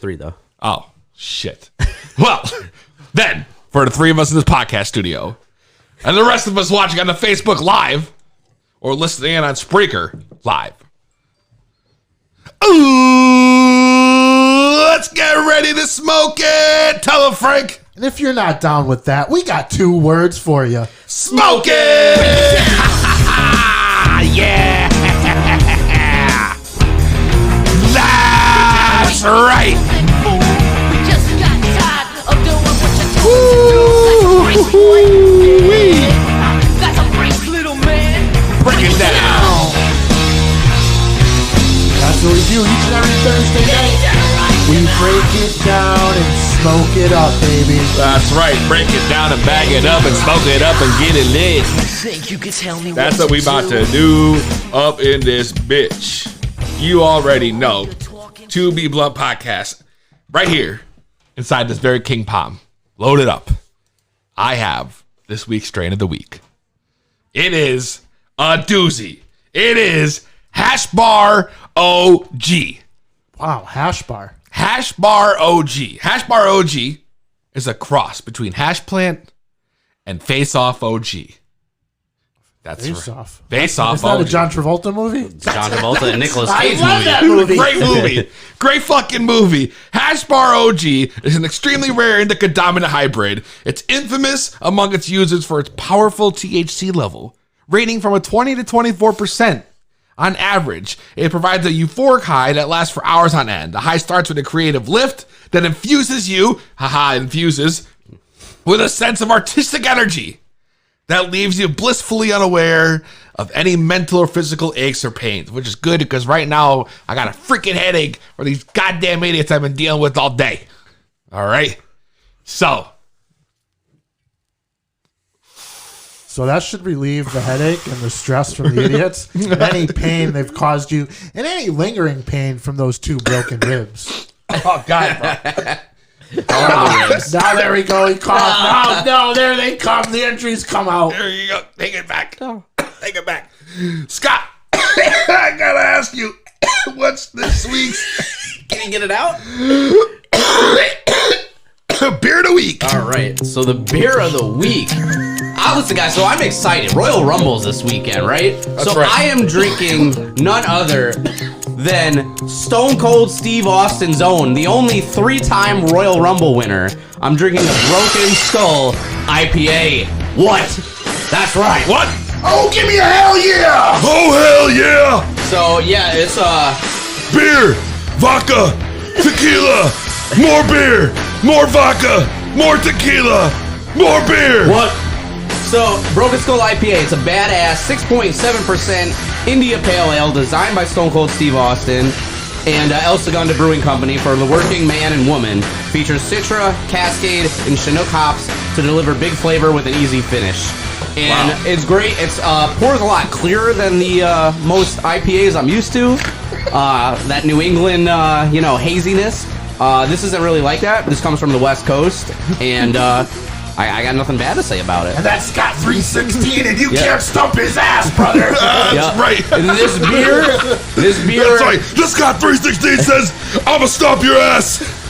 3, though. Oh, shit. Well, then, for the 3 of us in this podcast studio, and the rest of us watching on the Facebook Live, or listening in on Spreaker Live. Ooh, let's get ready to smoke it. Tell him, Frank. And if you're not down with that, we got 2 words for you. Smoke it. Yeah. That's right. Break it down. That's what we do each and every Thursday night. We break it down and smoke it up, baby. That's right. Break it down and bag it up and smoke it up and get it lit. That's what we about to do up in this bitch. You already know. 2B Blunt Podcast. Right here inside this very King Palm. Load it up. I have this week's strain of the week. It is a doozy. It is Hash Bar OG. Wow, hash bar. Hash Bar OG. Hash Bar OG is a cross between Hash Plant and Face Off OG. That's Face right. Off. Face Off Is that OG. a John Travolta movie? John Travolta and Nicolas Cage I love movie. that movie. Great movie. Great fucking movie. Hash Bar OG is an extremely rare indica dominant hybrid. It's infamous among its users for its powerful THC level, rating from a 20 to 24%. On average, it provides a euphoric high that lasts for hours on end. The high starts with a creative lift that infuses you, with a sense of artistic energy that leaves you blissfully unaware of any mental or physical aches or pains, which is good because right now I got a freaking headache for these goddamn idiots I've been dealing with all day. All right? So that should relieve the headache and the stress from the idiots, and any pain they've caused you, and any lingering pain from those 2 broken ribs. oh God, bro. Now there we go. He coughed. No, there they come. The entries come out. There you go. Take it back. Take it back. Scott, I gotta ask you, what's this week's Can you get it out? beer of the week? All right. So the beer of the week. Listen, guys, so I'm excited. Royal Rumble's this weekend, right? That's right. I am drinking none other than Stone Cold Steve Austin's own, the only 3-time Royal Rumble winner. I'm drinking a Broken Skull IPA. What? That's right. What? Oh, give me a hell yeah! Oh, hell yeah! So, yeah, it's, Beer, vodka, tequila, more beer, more vodka, more tequila, more beer. What? So, Broken Skull IPA, it's a badass 6.7% India Pale Ale designed by Stone Cold Steve Austin and El Segundo Brewing Company for the working man and woman. Features Citra, Cascade, and Chinook hops to deliver big flavor with an easy finish. And It's great. It's pours a lot clearer than the most IPAs I'm used to. That New England, haziness. This isn't really like that. This comes from the West Coast, and I got nothing bad to say about it. And that's Scott 316, and you can't stump his ass, brother. That's right. And this beer. That's right. This Scott 316 says, I'ma stomp your ass.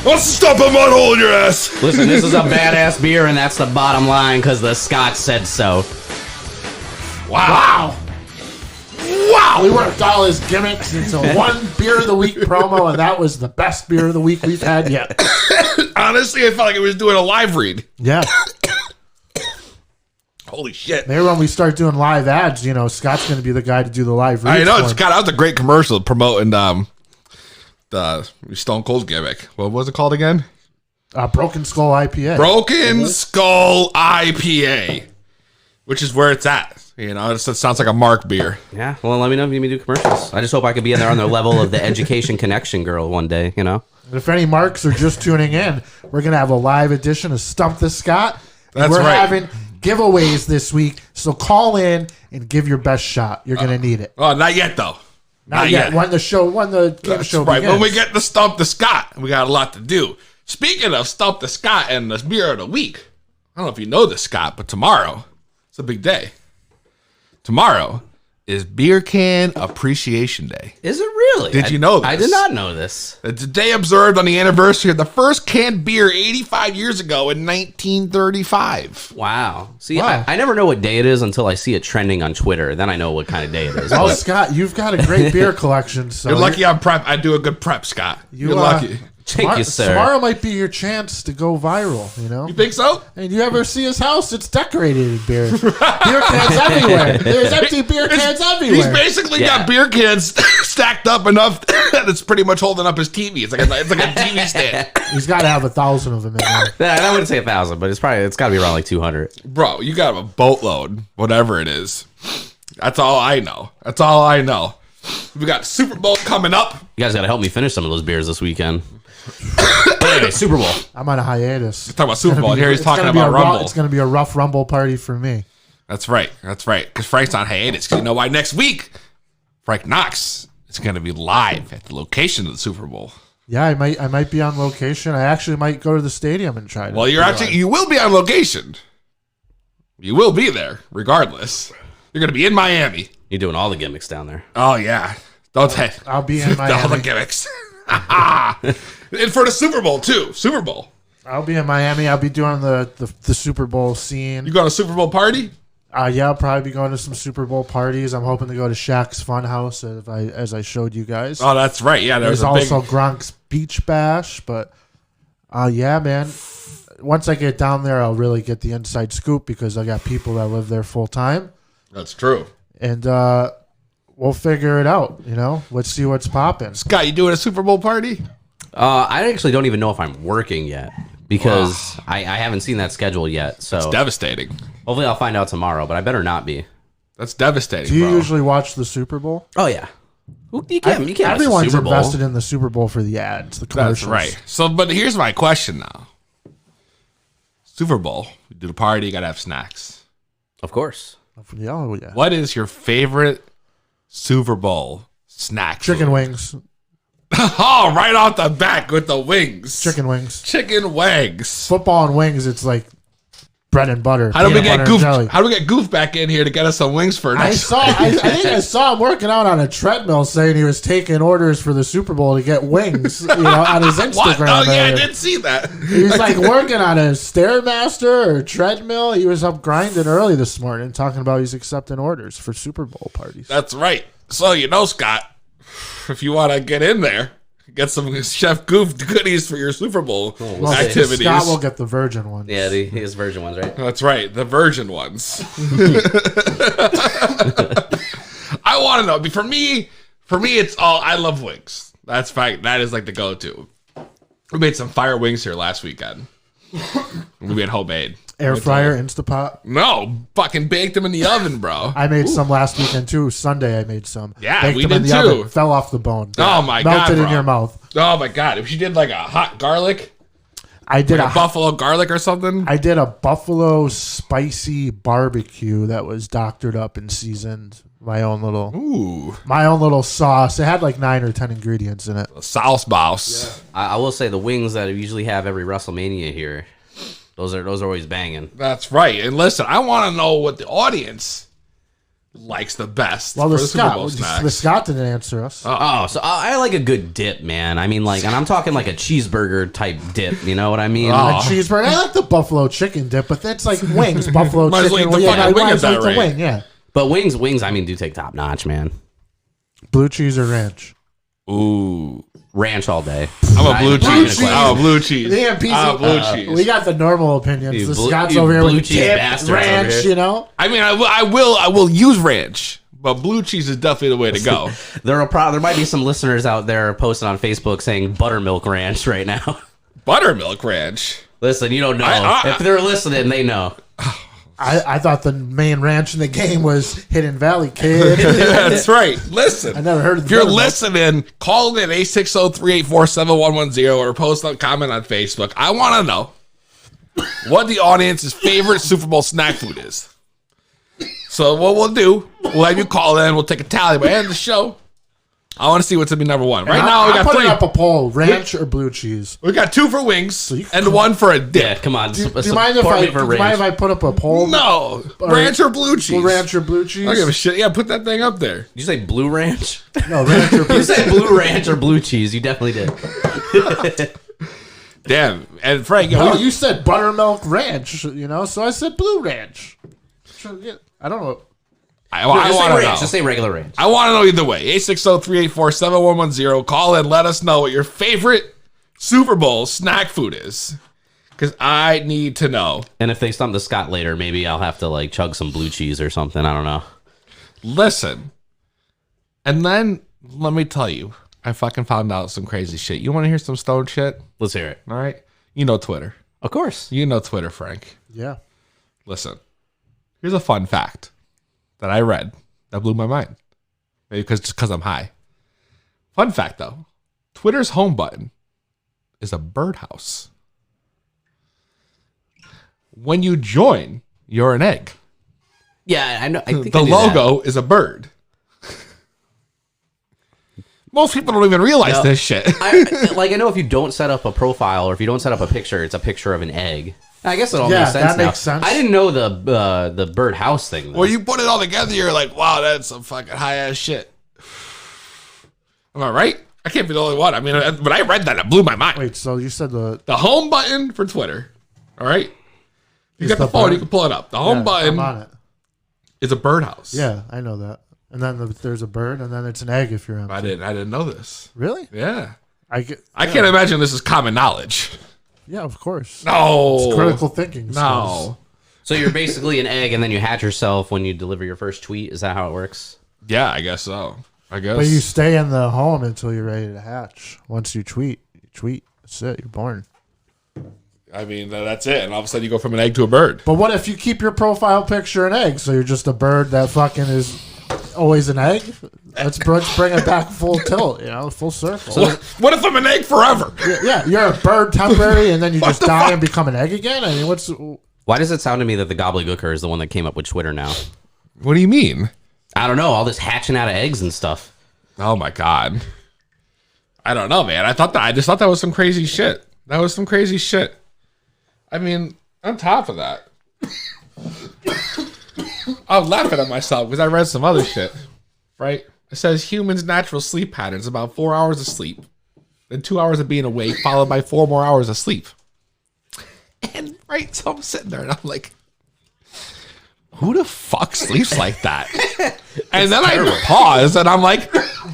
Let's stomp a mud hole in your ass. Listen, this is a badass beer, and that's the bottom line because the Scott said so. Wow. We worked all his gimmicks into one beer of the week promo, and that was the best beer of the week we've had yet. Honestly, I felt like I was doing a live read. Yeah. Holy shit. Maybe when we start doing live ads, Scott's going to be the guy to do the live reads. I know, for him. Scott, that was a great commercial promoting the Stone Cold gimmick. What was it called again? Broken Skull IPA. Broken Skull IPA, which is where it's at. It sounds like a Mark beer. Yeah, well, let me know if you need me to do commercials. I just hope I could be in there on the level of the Education Connection girl one day, If any marks are just tuning in, we're going to have a live edition of Stump the Scott. That's we're right. having giveaways this week, so call in and give your best shot. You're going to need it. Oh, not yet, though. Not yet. When the game show right. begins. When we get to Stump the Scott, we got a lot to do. Speaking of Stump the Scott and the beer of the week, I don't know if you know this, Scott, but tomorrow, it's a big day. Tomorrow is Beer Can Appreciation Day. Is it really? Did you know this? I did not know this. It's a day observed on the anniversary of the first canned beer 85 years ago in 1935. Wow. See, Wow. I never know what day it is until I see it trending on Twitter. Then I know what kind of day it is. Oh, But Scott, you've got a great beer collection. So You're lucky I'm prep. I do a good prep, Scott. You're You, lucky. thank you, sir. Tomorrow might be your chance to go viral, you know? You think so? And you ever see his house? It's decorated in beer. Beer cans everywhere. There's empty beer cans He's everywhere. basically Yeah. got beer cans stacked up enough that it's pretty much holding up his TV. It's like a TV stand. He's got to have 1,000 of them in there. Yeah, I wouldn't say 1,000, but it's got to be around like 200. Bro, you got a boatload, whatever it is. That's all I know. That's all I know. We got Super Bowl coming up. You guys got to help me finish some of those beers this weekend. But anyway, Super Bowl. I'm on a hiatus. Talk about Super Bowl. Here he's It's talking gonna be about a rough- Rumble. It's going to be a rough Rumble party for me. That's right. That's right. Because Frank's on hiatus. Because you know why? Next week, Frank Knox is going to be live at the location of the Super Bowl. Yeah, I might be on location. I actually might go to the stadium and try to. Well, you will be on location. You will be there, regardless. You're going to be in Miami. You're doing all the gimmicks down there. Oh yeah. Don't say I'll be in all the Miami. gimmicks. And for the Super Bowl too. Super Bowl. I'll be in Miami. I'll be doing the Super Bowl scene. You going to a Super Bowl party? Yeah, I'll probably be going to some Super Bowl parties. I'm hoping to go to Shaq's Funhouse as I showed you guys. Oh, that's right. Yeah, There's a big. also Gronk's Beach Bash, but yeah, man. Once I get down there, I'll really get the inside scoop because I got people that live there full time, That's true. and we'll figure it out. You know, let's see what's popping. Scott, you doing a Super Bowl party? I actually don't even know if I'm working yet because I haven't seen that schedule yet. So Devastating. hopefully I'll find out tomorrow, but I better not be. That's devastating. Do you bro. usually watch the Super Bowl? Oh, yeah. You can't watch the Everyone's Super Bowl. invested in the Super Bowl for the ads, the That's commercials. right. So, but here's my question now. Super Bowl, you do the party, you gotta have snacks. Of course. Oh yeah. What is your favorite Super Bowl snack? Chicken food? wings. Oh, right off the back with the wings. Chicken wings. Chicken wings. Football and wings. It's like bread and butter. How do we peanut get butter and jelly. Goof? How do we get Goof back in here to get us some wings for I next? saw. I think I saw him working out on a treadmill, saying he was taking orders for the Super Bowl to get wings. You know, on his Instagram. What? Oh yeah, I there. did see that. He was like working on a Stairmaster or treadmill. He was up grinding early this morning, talking about he's accepting orders for Super Bowl parties. That's right. So Scott, if you want to get in there, get some Chef Goof goodies for your Super Bowl Well, activities. Scott will get the virgin one. Yeah, his version ones, right? That's right, the virgin ones. I want to know. For me, it's all. I love wings. That's fine. That is like the go-to. We made some fire wings here last weekend. We made homemade. Air fryer, Instapot. No, fucking baked them in the oven, bro. I made some last weekend too. Sunday I made some. Yeah, Baked we them in did the too. oven. Fell off the bone. Oh my God, Melted in bro. your mouth. Oh my God! If she did like a hot garlic, I did like a buffalo garlic or something. I did a buffalo spicy barbecue that was doctored up and seasoned. My own little sauce. It had like 9 or 10 ingredients in it. Sauce boss. I will say the wings that I usually have every WrestleMania here, those are always banging. That's right. And listen, I want to know what the audience likes the best. Well, for the Super Bowl Scott, snacks. Scott didn't answer us. Oh, so I like a good dip, man. I mean, like, and I'm talking like a cheeseburger type dip. You know what I mean? A cheeseburger. I like the buffalo chicken dip, but that's like wings. Buffalo Might as well chicken. eat the fucking wing might at as well that eat the rate. wing. Yeah. But wings, I mean, do take top notch, man. Blue cheese or ranch? Ooh. Ranch all day. I'm a blue cheese. cheese. I'm a blue cheese. The EMP's I'm a blue cheese. We got the normal opinions. You The blue- Scott's you over here blue with cheese dip, bastards ranch, over here. you know? I mean, I will use ranch, but blue cheese is definitely the way to go. There might be some listeners out there posting on Facebook saying buttermilk ranch right now. Buttermilk ranch. Listen, you don't know. I- If they're listening, they know. I thought the main ranch in the game was Hidden Valley Kid. That's right. Listen. I never heard of the If you're buttermilk. listening, call in 860-384-7110 or post a comment on Facebook. I want to know what the audience's favorite Super Bowl snack food is. So what we'll do, we'll have you call in. We'll take a tally by the end of the show. I want to see what's gonna be number one. Right And now, we I'm got putting three. up a poll: ranch or blue cheese. We got 2 for wings you- and 1 for a dip. Yeah, come on. Do you mind if I put up a poll? No, ranch or blue cheese. Well, ranch or blue cheese? I don't give a shit. Yeah, put that thing up there. Did you say blue ranch? No, ranch or blue You said blue ranch or blue cheese. You definitely did. Damn. And Frank, No, you said buttermilk ranch, so I said blue ranch. I don't know. I Just want say to ranch. know. Just say regular ranch. I want to know either way. 860-384-7110. Call in. Let us know what your favorite Super Bowl snack food is. Because I need to know. And if they stump the Scott later, maybe I'll have to like chug some blue cheese or something. I don't know. Listen. And then, let me tell you. I fucking found out some crazy shit. You want to hear some stone shit? Let's hear it. All right? You know Twitter. Of course. You know Twitter, Frank. Yeah. Listen. Here's a fun fact that I read that blew my mind. Maybe because I'm high. Fun fact, though. Twitter's home button is a birdhouse. When you join, you're an egg. Yeah, I know. I think The I knew that. logo is a bird. Most people don't even realize No. this shit. I know if you don't set up a profile or if you don't set up a picture, it's a picture of an egg. I guess it all Yeah, makes sense that now. makes sense. I didn't know the birdhouse thing. Though. When you put it all together, you're like, wow, that's some fucking high ass shit. Am I right? I can't be the only one. I mean, when I read that, it blew my mind. Wait, so you said the The home button for Twitter, all right? You Is got the the phone, bird- you can pull it up. The home I'm button on it. is a birdhouse. Yeah, I know that. And then there's a bird, and then it's an egg if you're on. I didn't know this. Really? Yeah. I can't imagine this is common knowledge. Yeah, of course. No. Critical thinking. skills. No. So you're basically an egg, and then you hatch yourself when you deliver your first tweet. Is that how it works? Yeah, I guess so. I guess. But you stay in the home until you're ready to hatch. Once you tweet. That's it. You're born. I mean, that's it. And all of a sudden you go from an egg to a bird. But what if you keep your profile picture an egg? So you're just a bird that fucking is always an egg? Let's bring it back full tilt, full circle. What if I'm an egg forever? Yeah, you're a bird temporary, and then you just the die fuck? and become an egg again? I mean, Why does it sound to me that the gobbledygooker is the one that came up with Twitter now? What do you mean? I don't know. All this hatching out of eggs and stuff. Oh my God. I don't know, man. I just thought that was some crazy shit. That was some crazy shit. I mean, on top of that, I was laughing at myself because I read some other shit, right? It says humans' natural sleep patterns about 4 hours of sleep, then 2 hours of being awake, followed by 4 more hours of sleep. And right, so I'm sitting there and I'm like, who the fuck sleeps like that? And then I pause and I'm like,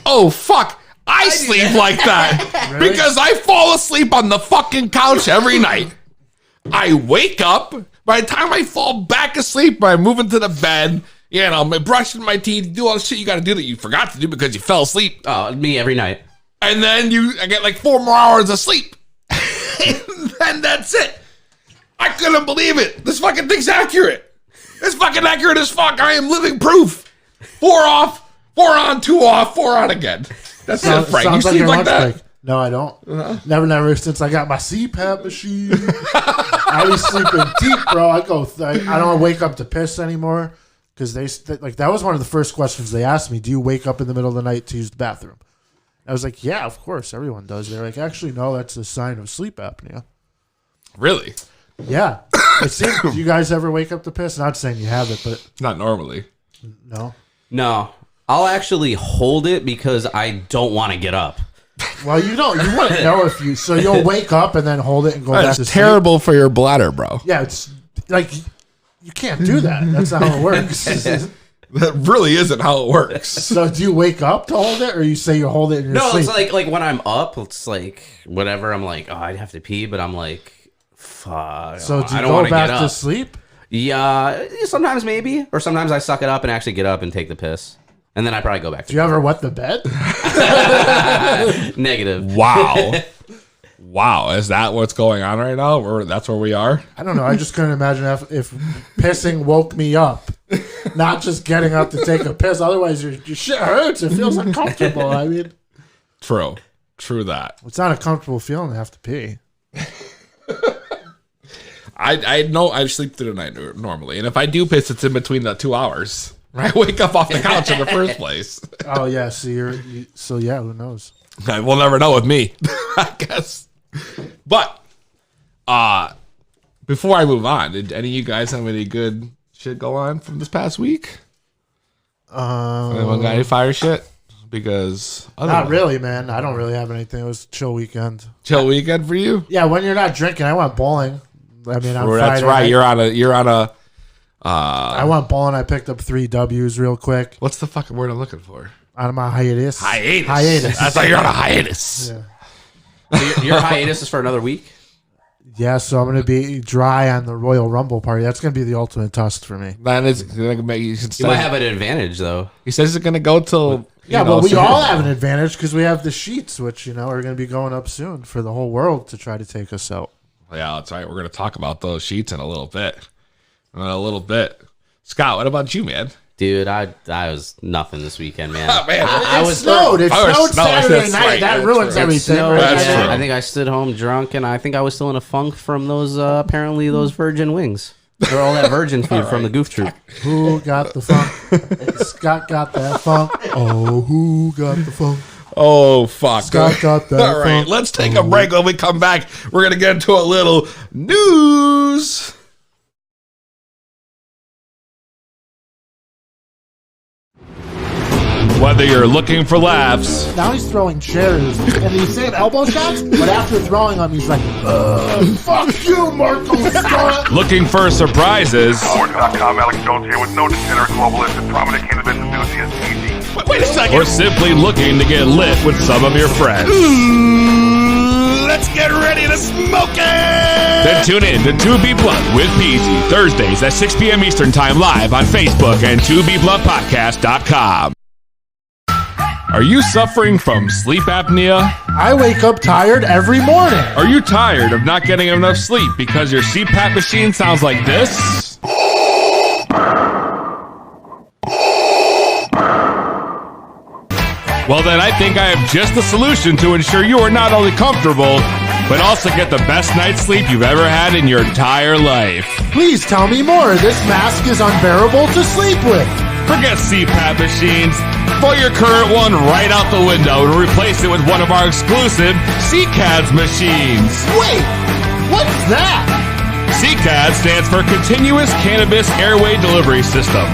oh fuck, I sleep like that because I fall asleep on the fucking couch every night. I wake up. By the time I fall back asleep, I move into the bed, I'm brushing my teeth, do all the shit you got to do that you forgot to do because you fell asleep. Oh, me every night. And then I get like 4 more hours of sleep. And then that's it. I couldn't believe it. This fucking thing's accurate. It's fucking accurate as fuck. I am living proof. 4 off, 4 on, 2 off, 4 on again. That's it, Frank. You sleep your like lunch that? break. No, I don't. Never since I got my CPAP machine. I be sleeping deep, bro. I don't wake up to piss anymore because that was one of the first questions they asked me. Do you wake up in the middle of the night to use the bathroom? I was like, yeah, of course, everyone does. They're like, actually, no, that's a sign of sleep apnea. Really? Yeah. Do you guys ever wake up to piss? Not saying you have it, but Not normally. no. No, I'll actually hold it because I don't want to get up. Well, you wouldn't know if you. So you'll wake up and then hold it and go back to That's sleep. terrible for your bladder, bro. Yeah, it's like you can't do that. That's not how it works. That really isn't how it works. So do you wake up to hold it, or you say you hold it in your No, sleep? it's like when I'm up, it's like whatever. I'm like, oh, I'd have to pee, but I'm like, fuck. So do I you don't go want to get back to up. sleep? Yeah, sometimes maybe, or sometimes I suck it up and actually get up and take the piss, and then I probably go back to Do you ever wet the bed? negative. Wow. Wow. Is that what's going on right now? That's where we are? I don't know. I just couldn't imagine if pissing woke me up, not just getting up to take a piss. Otherwise, your shit hurts. It feels uncomfortable. I mean, True. True that. it's not a comfortable feeling to have to pee. I know I sleep through the night normally. And if I do piss, it's in between the 2 hours. I wake up off the couch in the first place. Oh yeah, so who knows? We'll never know with me, I guess. But before I move on, did any of you guys have any good shit go on from this past week? Anyone got any fire shit? Because not really, man. I don't really have anything. It was a chill weekend. Chill weekend for you? Yeah, when you're not drinking, I went bowling. I mean, on that's Friday right. night, You're on a. I went bowling. I picked up 3 W's real quick. What's the fucking word I'm looking for? On my hiatus. Hiatus. That's why you're on a hiatus. Yeah. Your hiatus is for another week? Yeah, so I'm going to be dry on the Royal Rumble party. That's going to be the ultimate test for me. That is going to make you. You might have an advantage, though. He says it's going to go till. Yeah, but we all have an advantage because we have the sheets, which, are going to be going up soon for the whole world to try to take us out. Yeah, that's right. We're going to talk about those sheets in a little bit. Scott, what about you, man? Dude, I was nothing this weekend, man. Oh, man. It snowed Saturday night. That ruins everything. Yeah. I think I stood home drunk, and I think I was still in a funk from those virgin wings. They're all that virgin food from the Goof Troop. Who got the funk? Scott got that funk. Oh, who got the funk? Oh, fuck. Scott got that all right, funk. let's take a break. When we come back, we're going to get into a little news. Whether you're looking for laughs. Now he's throwing chairs, and he's saying elbow shots, but after throwing them, he's like, fuck you, Marco Scott. Looking for surprises. Power.com, Alex Jones here with no degenerate globalist and prominent cannabis enthusiast, Easy. Wait a second. Or simply looking to get lit with some of your friends. Let's get ready to smoke it! Then tune in to 2B Blunt with Peasy, Thursdays at 6 p.m. Eastern Time live on Facebook and 2bbluntpodcast.com. Are you suffering from sleep apnea? I wake up tired every morning. Are you tired of not getting enough sleep because your CPAP machine sounds like this? Well, then I think I have just the solution to ensure you are not only comfortable, but also get the best night's sleep you've ever had in your entire life. Please tell me more. This mask is unbearable to sleep with. Forget CPAP machines. Throw your current one right out the window and replace it with one of our exclusive CCADS machines. Wait, what's that? CCAD stands for Continuous Cannabis Airway Delivery System.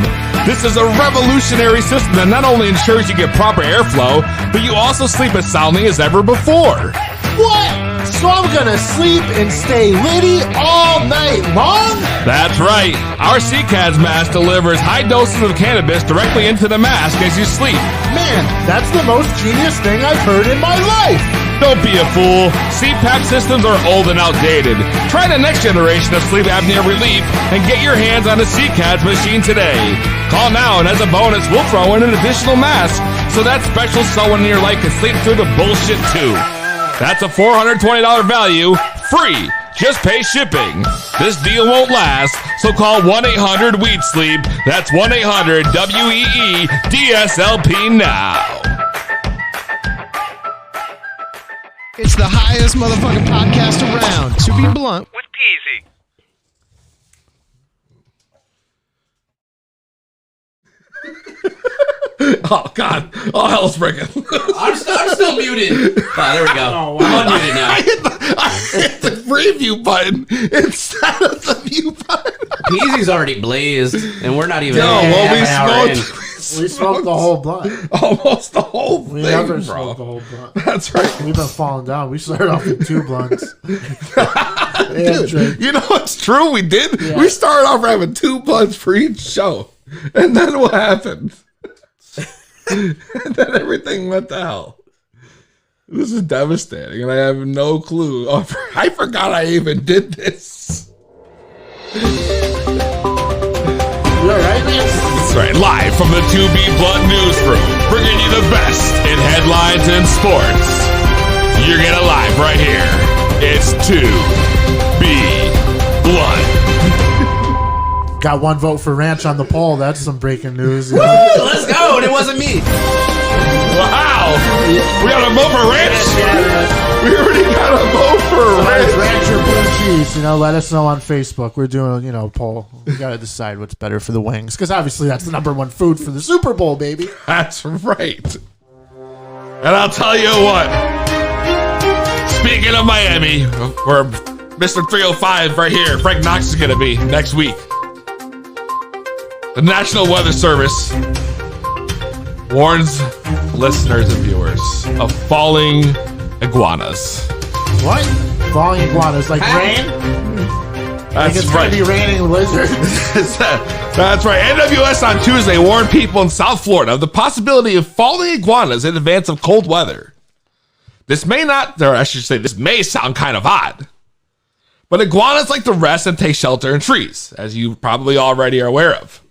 This is a revolutionary system that not only ensures you get proper airflow, but you also sleep as soundly as ever before. What? So I'm gonna sleep and stay litty all night long? That's right. Our CCADS mask delivers high doses of cannabis directly into the mask as you sleep. Man, that's the most genius thing I've heard in my life. Don't be a fool. CPAP systems are old and outdated. Try the next generation of sleep apnea relief and get your hands on a CCADS machine today. Call now, and as a bonus, we'll throw in an additional mask so that special someone in your life can sleep through the bullshit too. That's a $420 value, free. Just pay shipping. This deal won't last, so call 1-800-WEED-SLEEP. That's 1-800-WEE-DSLP now. It's the highest motherfucking podcast around. To be blunt With Peasy. Oh, God. Oh, hell's breaking. I'm still muted. Oh, there we go. I'm unmuted now. I hit the preview button instead of the view button. Peasy's already blazed, and we're not even We smoked the whole blunt. Almost the whole thing, We never bro. smoked the whole blunt. That's right. We've been falling down. We started off with 2 blunts. Dude, you know what's true? We did. Yeah. We started off having 2 blunts for each show. And then what happened? And then everything went to hell. This is devastating, and I have no clue. Oh, I forgot I even did this. You all right, man? That's right. Live from the 2B Blunt Newsroom, bringing you the best in headlines and sports. You're getting live right here. It's 2B Blunt. Got 1 vote for Ranch on the poll. That's some breaking news. Let's go, and it wasn't me. Wow. We got a vote for Ranch? Yeah. We already got a vote for Ranch. Ranch or blue cheese? guys, let us know on Facebook. We're doing, a poll. We got to decide what's better for the wings. Because obviously that's the number one food for the Super Bowl, baby. That's right. And I'll tell you what. Speaking of Miami, where Mr. 305 right here, Frank Knox is going to be next week. The National Weather Service warns listeners and viewers of falling iguanas. What? Falling iguanas? Like rain? That's it's right. Going to be raining lizards? That's right. NWS on Tuesday warned people in South Florida of the possibility of falling iguanas in advance of cold weather. This may sound kind of odd. But iguanas like to rest and take shelter in trees, as you probably already are aware of.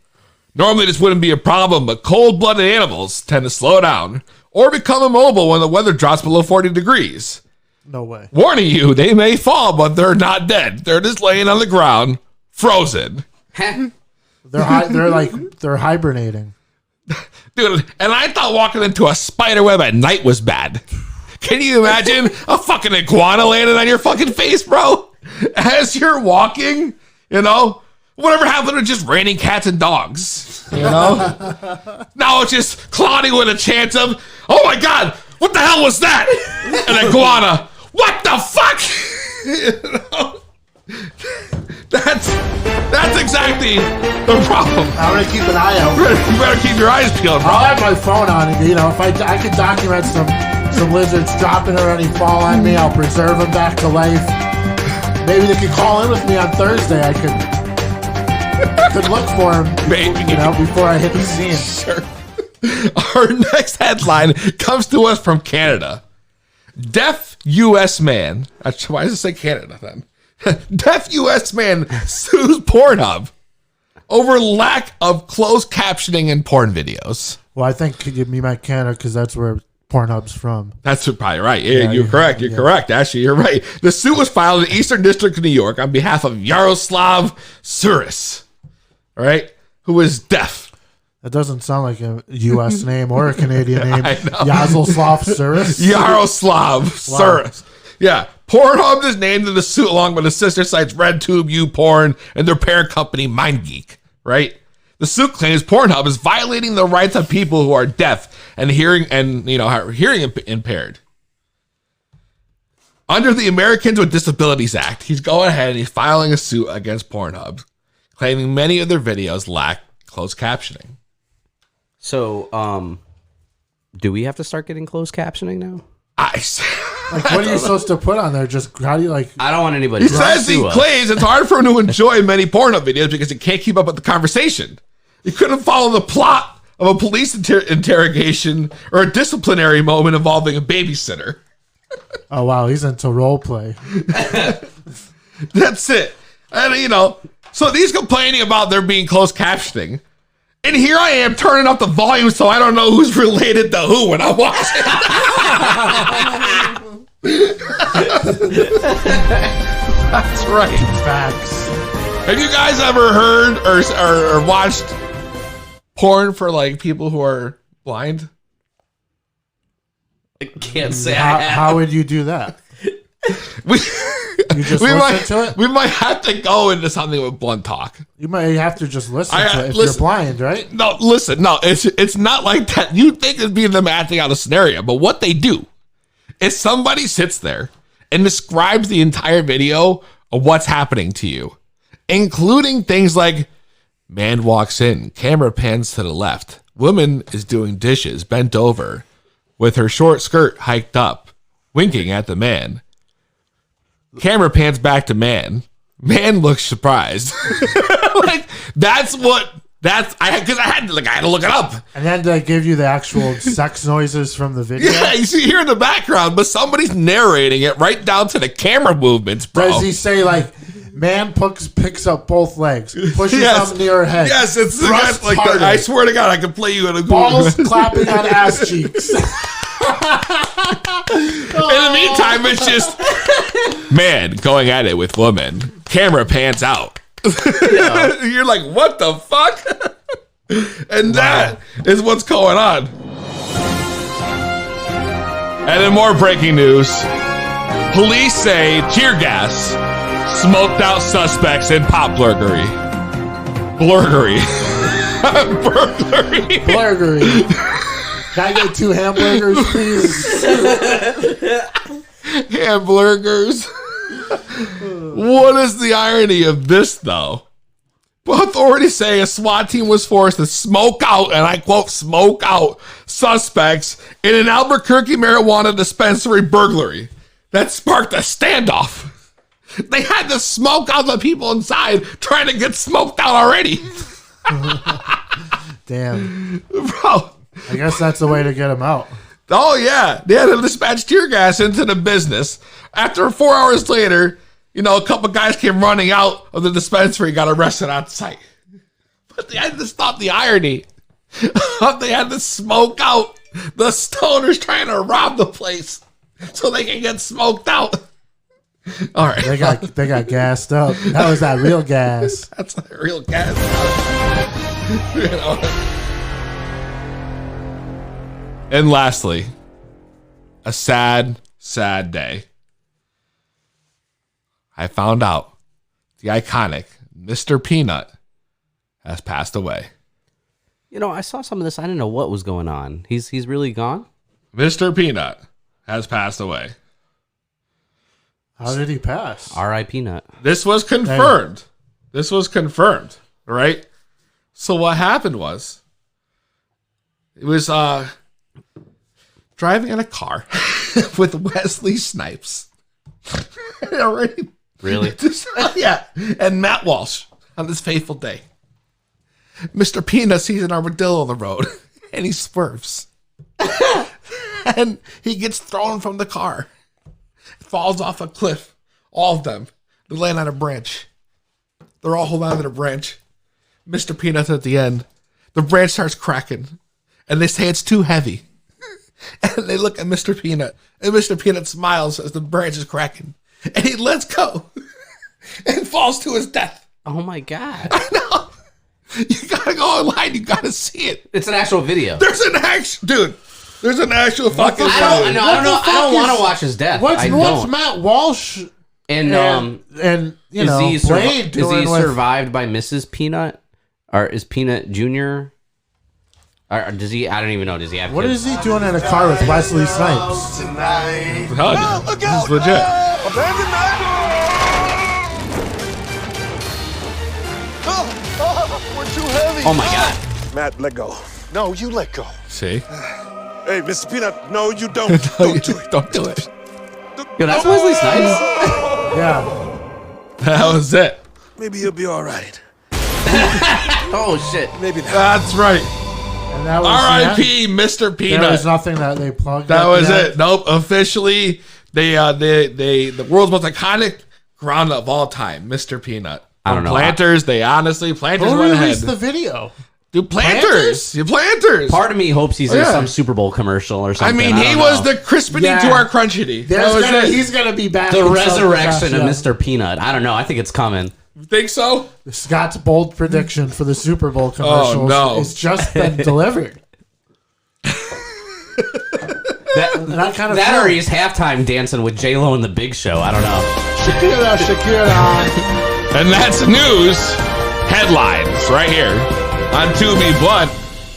Normally this wouldn't be a problem, but cold-blooded animals tend to slow down or become immobile when the weather drops below 40 degrees. No way. Warning you, they may fall, but they're not dead. They're just laying on the ground, frozen. They're hibernating. Dude, and I thought walking into a spider web at night was bad. Can you imagine a fucking iguana landing on your fucking face, bro? As you're walking, whatever happened to just raining cats and dogs, Now it's just clouding with a chance of, oh my God, what the hell was that? An iguana. What the fuck? That's exactly the problem. I'm going to keep an eye out. You better keep your eyes peeled, bro. I'll have my phone on it. If I could document some lizards dropping or any fall on me, I'll preserve them back to life. Maybe they could call in with me on Thursday. I could look for them, before I hit the scene. Sure. Our next headline comes to us from Canada. Deaf U.S. man. Why does it say Canada then? Deaf U.S. man sues Pornhub over lack of closed captioning in porn videos. Well, I think you meant Canada because that's where Pornhub's from. That's probably right. Yeah, you're correct. You're correct. Actually, you're right. The suit was filed in the Eastern District of New York on behalf of Yaroslav Suris, all right, who is deaf. That doesn't sound like a U.S. name or a Canadian name. Yaroslav Suris? Yaroslav Suris. Yeah. Pornhub is named in the suit along with the sister sites RedTube, YouPorn, and their parent company MindGeek, right? The suit claims Pornhub is violating the rights of people who are deaf and hearing impaired. Under the Americans with Disabilities Act, he's going ahead and he's filing a suit against Pornhub, claiming many of their videos lack closed captioning. So, do we have to start getting closed captioning now? What are you supposed to put on there? Just how do you I don't want anybody. He says he claims it's hard for him to enjoy many Pornhub videos because he can't keep up with the conversation. He couldn't follow the plot of a police interrogation or a disciplinary moment involving a babysitter. Oh wow, he's into role play. That's it. And so he's complaining about there being closed captioning. And here I am turning up the volume so I don't know who's related to who when I'm watching. That's right. Facts. Have you guys ever heard or watched porn for people who are blind? I can't say how would you do that? You just listen to it? We might have to go into something with blunt talk. You might have to just listen to it if you're blind, right? No, listen. No, it's not like that. You think it'd be them acting out a scenario, but what they do is somebody sits there and describes the entire video of what's happening to you, including things like man walks in, camera pans to the left, woman is doing dishes, bent over, with her short skirt hiked up, winking at the man. Camera pans back to man. Man looks surprised. Because I had to look it up. And then they give you the actual sex noises from the video. Yeah, you see here in the background, but somebody's narrating it right down to the camera movements, bro. Does he say man picks up both legs, pushes them near her head? Yes, it's I swear to God, I can play you in a balls clapping on ass cheeks. In the meantime, it's just man going at it with woman. Camera pans out. Yeah. You're like, what the fuck? And that is what's going on. And in more breaking news, police say tear gas Smoked out suspects in pop burglary. Burglary. Burglary. Can I get 2 hamburgers, please? Hamburgers. What is the irony of this, though? Authorities say a SWAT team was forced to smoke out, and I quote, smoke out suspects in an Albuquerque marijuana dispensary burglary that sparked a standoff. They had to smoke out the people inside trying to get smoked out already. Damn. Bro. I guess that's the way to get them out. Oh, yeah. They had to dispatch tear gas into the business. After 4 hours later, a couple guys came running out of the dispensary, got arrested on site. But they had to stop the irony. They had to smoke out the stoners trying to rob the place so they can get smoked out. All right. They got gassed up. That was that real gas. That's that real gas. And lastly, a sad, sad day. I found out the iconic Mr. Peanut has passed away. I saw some of this. I didn't know what was going on. He's really gone? Mr. Peanut has passed away. How did he pass? R.I. Peanut. This was confirmed. Right? So what happened was, it was driving in a car with Wesley Snipes. Already. Really? Yeah. And Matt Walsh on this fateful day. Mr. Peanut sees an armadillo on the road and he swerves. And he gets thrown from the car. Falls off a cliff. All of them. They land on a branch. They're all holding onto the branch. Mr. Peanut at the end. The branch starts cracking. And they say it's too heavy. And they look at Mr. Peanut. And Mr. Peanut smiles as the branch is cracking. And he lets go. And falls to his death. Oh my God. I know. You gotta go online. You gotta see it. It's an actual video. There's an actual... Dude. There's an actual fucking... I don't know. I don't want to watch his death. What's Matt Walsh and Blade is he doing survived by Mrs. Peanut? Or is Peanut Jr.? Or does he? I don't even know. Does he have What kids? is he doing in a car with Wesley Snipes? This is legit. We're too heavy. Oh my God. Matt, let go. No, you let go. See? Hey, Mr. Peanut, no, you don't. Don't do it. Don't do it. Yo, that's Wesley Snipes. Yeah. That was it. Maybe you'll be all right. Oh shit. Maybe not. That's right. And that was R.I.P. Mr. Peanut. There was nothing that they plugged. That up was yet. it. Nope. Officially, the world's most iconic ground of all time, Mr. Peanut. I don't know. Planters, Planters Who went ahead. released the video? Dude, Planters. Planters. Part of me hopes he's in Yeah. some Super Bowl commercial or I something. mean, he don't was know. the crispity Yeah. to our crunchity. That was it. He's gonna be back. The in resurrection of Mr. Mr. Peanut. I don't know. I think it's coming. Think so? Scott's bold prediction for the Super Bowl commercials no. has just been delivered. And I kind of That or he's halftime dancing with J-Lo in the Big Show. I don't know. Shakira. And that's news headlines right here on To Be Blunt.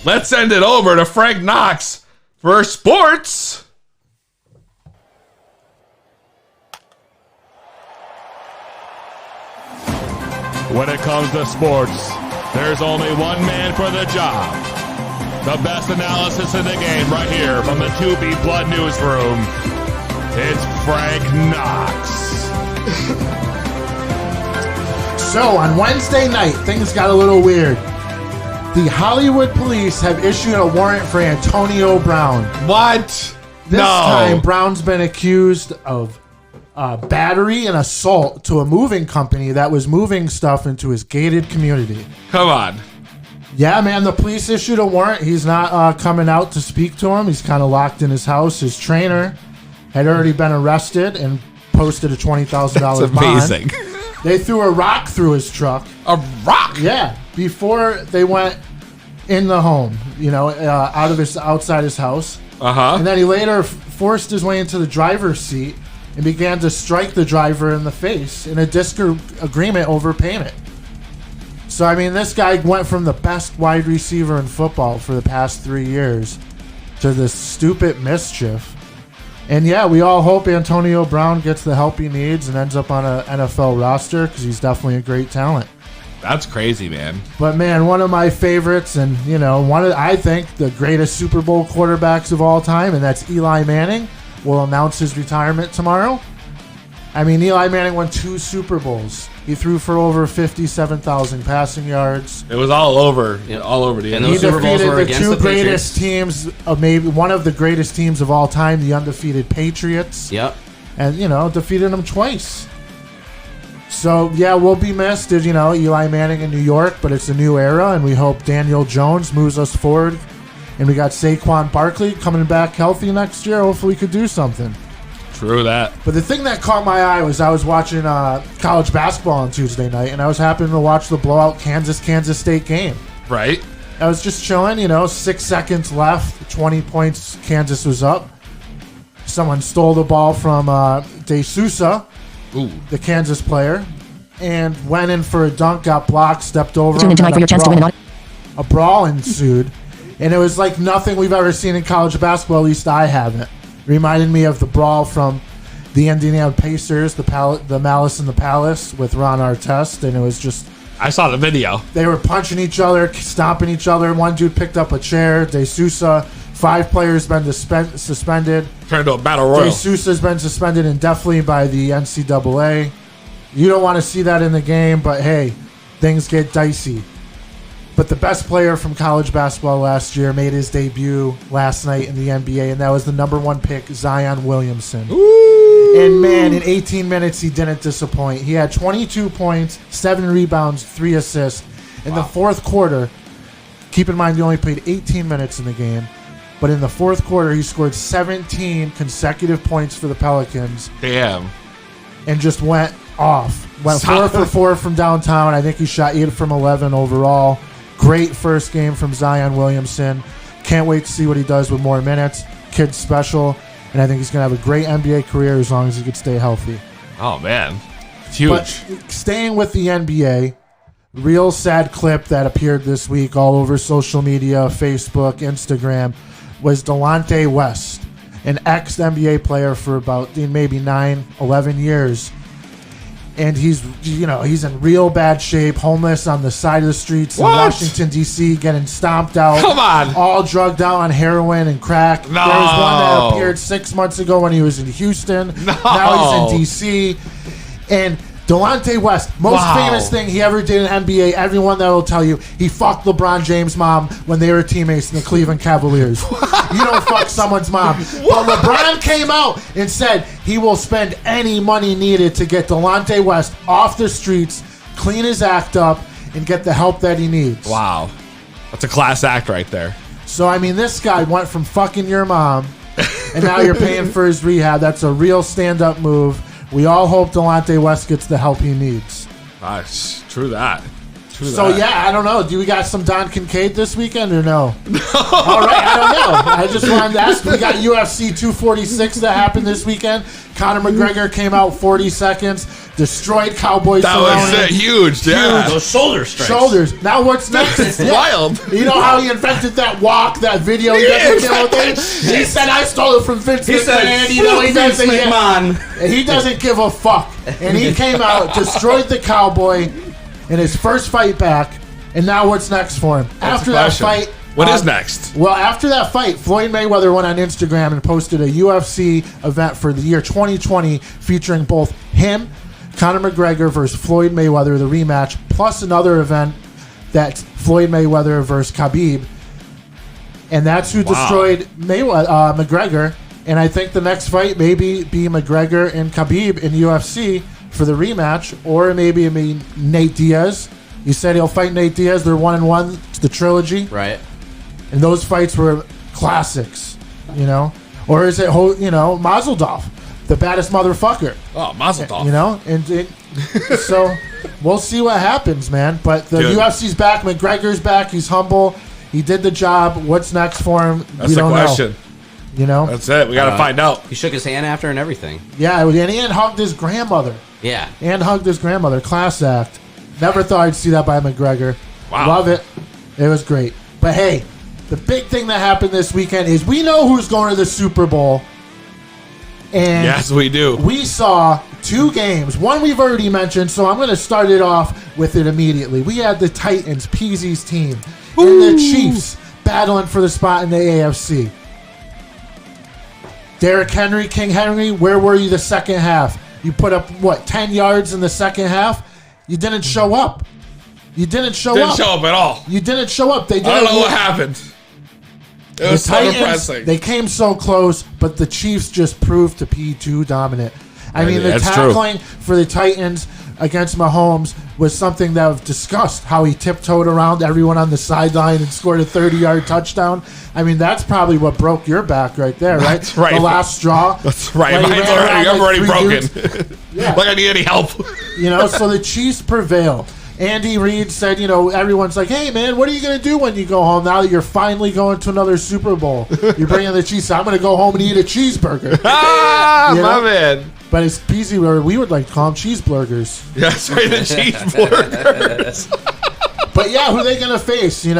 Let's send it over to Frank Knox for sports. When it comes to sports, there's only one man for the job. The best analysis in the game right here from the 2B Blood Newsroom. It's Frank Knox. So on Wednesday night, things got a little weird. The Hollywood police have issued a warrant for Antonio Brown. What? This time, Brown's been accused of battery and assault to a moving company that was moving stuff into his gated community. Come on. Yeah, man, the police issued a warrant. He's not coming out to speak to him. He's kind of locked in his house. His trainer had already been arrested and posted a $20,000 That's bond. amazing. They threw a rock through his truck. A rock? Yeah, before they went in the home, outside his house. Uh-huh. And then he later forced his way into the driver's seat and began to strike the driver in the face in a disagreement over payment. So, I mean, this guy went from the best wide receiver in football for the past 3 years to this stupid mischief. And yeah, we all hope Antonio Brown gets the help he needs and ends up on an NFL roster because he's definitely a great talent. That's crazy, man. But man, one of my favorites, and I think the greatest Super Bowl quarterbacks of all time, and that's Eli Manning, will announce his retirement tomorrow. I mean, Eli Manning won 2 Super Bowls. He threw for over 57,000 passing yards. It was all over the And end. He those Super Bowls defeated were the against 2 the greatest Patriots. teams of maybe one of the greatest teams of all time, the undefeated Patriots. Yep. And defeated them twice. So yeah, we'll be missed. Eli Manning in New York, but it's a new era, and we hope Daniel Jones moves us forward. And we got Saquon Barkley coming back healthy next year. Hopefully, we could do something. True that. But the thing that caught my eye was I was watching college basketball on Tuesday night, and I was happening to watch the blowout Kansas State game. Right? I was just chilling, 6 seconds left, 20 points, Kansas was up. Someone stole the ball from De Sousa, the Kansas player, and went in for a dunk, got blocked, stepped over him, and a brawl ensued. And it was like nothing we've ever seen in college basketball, at least I haven't. Reminded me of the brawl from the Indiana Pacers, the Malice in the Palace with Ron Artest, and it was just... I saw the video. They were punching each other, stomping each other. One dude picked up a chair. De Sousa, 5 players been suspended. Turned into a battle royal. De Sousa's been suspended indefinitely by the NCAA. You don't want to see that in the game, but hey, things get dicey. But the best player from college basketball last year made his debut last night in the NBA, and that was the number 1 pick, Zion Williamson. Ooh. And man, in 18 minutes, he didn't disappoint. He had 22 points, 7 rebounds, 3 assists. In the fourth quarter, keep in mind he only played 18 minutes in the game, but in the fourth quarter, he scored 17 consecutive points for the Pelicans. Damn. And just went off. Went 4 for 4 from downtown. I think he shot 8 from 11 overall. Great first game from Zion Williamson. Can't wait to see what he does with more minutes. Kid's special. And I think he's going to have a great NBA career as long as he can stay healthy. Oh, man. It's huge. But staying with the NBA, real sad clip that appeared this week all over social media, Facebook, Instagram, was Delonte West, an ex-NBA player for about maybe 11 years. And he's in real bad shape, homeless on the side of the streets in Washington, D.C., getting stomped out. Come on. All drugged out on heroin and crack. No. There was one that appeared 6 months ago when he was in Houston. No. Now he's in D.C. And Delonte West, most famous thing he ever did in NBA, everyone that will tell you, he fucked LeBron James' mom when they were teammates in the Cleveland Cavaliers. You don't fuck someone's mom. But LeBron came out and said he will spend any money needed to get Delonte West off the streets, clean his act up, and get the help that he needs. Wow. That's a class act right there. So, I mean, this guy went from fucking your mom, and now you're paying for his rehab. That's a real stand-up move. We all hope Delonte West gets the help he needs. Nice. True that. So, yeah, I don't know. Do we got some Don Kincaid this weekend or no? All right, I don't know. I just wanted to ask. We got UFC 246 that happened this weekend. Conor McGregor came out 40 seconds, destroyed Cowboy That Cerrone. was huge. Yeah. Those shoulder strikes. Shoulders. Now what's next? It's wild. You know how he invented that walk, that video? He said, I stole it from Vince He said, McMahon. he doesn't McMahon. He doesn't give a fuck. And he came out, destroyed the Cowboy in his first fight back. And now what's next for him? After that fight... What is next? Well, after that fight, Floyd Mayweather went on Instagram and posted a UFC event for the year 2020 featuring both him, Conor McGregor versus Floyd Mayweather, the rematch, plus another event that's Floyd Mayweather versus Khabib. And that's who destroyed McGregor. And I think the next fight maybe be McGregor and Khabib in UFC for the rematch, or maybe Nate Diaz. He said he'll fight Nate Diaz. They're 1-1. It's the trilogy. Right. And those fights were classics, Or is it, Mazel Tov, the baddest motherfucker? Oh, Mazel Tov. So we'll see what happens, man. But the UFC's back. McGregor's back. He's humble. He did the job. What's next for him? That's the question. You know? That's it. We got to find out. He shook his hand after and everything. Yeah, and he hugged his grandmother. Yeah. And hugged his grandmother. Class act. Never thought I'd see that by McGregor. Wow. Love it. It was great. But hey, the big thing that happened this weekend is we know who's going to the Super Bowl. And Yes, we do. we saw 2 games. One we've already mentioned, so I'm going to start it off with it immediately. We had the Titans, Peasy's team, and the Chiefs battling for the spot in the AFC. Derrick Henry, King Henry, where were you the second half? You put up, 10 yards in the second half? You didn't show up. Didn't show up at all. You didn't show up. They didn't. I don't know what happened. It was so depressing. They came so close, but the Chiefs just proved to be too dominant. I mean, the That's tackling for the Titans against Mahomes was something that was discussed, how he tiptoed around everyone on the sideline and scored a 30-yard touchdown. I mean, that's probably what broke your back right there, right? That's right. The last straw. That's right. When he Mine's ran around already like 3 broken. dudes. Yeah. Like I need any help. So the Chiefs prevail. Andy Reid said, everyone's like, hey, man, what are you going to do when you go home now that you're finally going to another Super Bowl? You're bringing the Chiefs. I'm going to go home and eat a cheeseburger. My man. But it's peasy, or we would like to call them cheeseburgers. Yeah, that's right, the cheeseburgers. But yeah, who are they going to face, It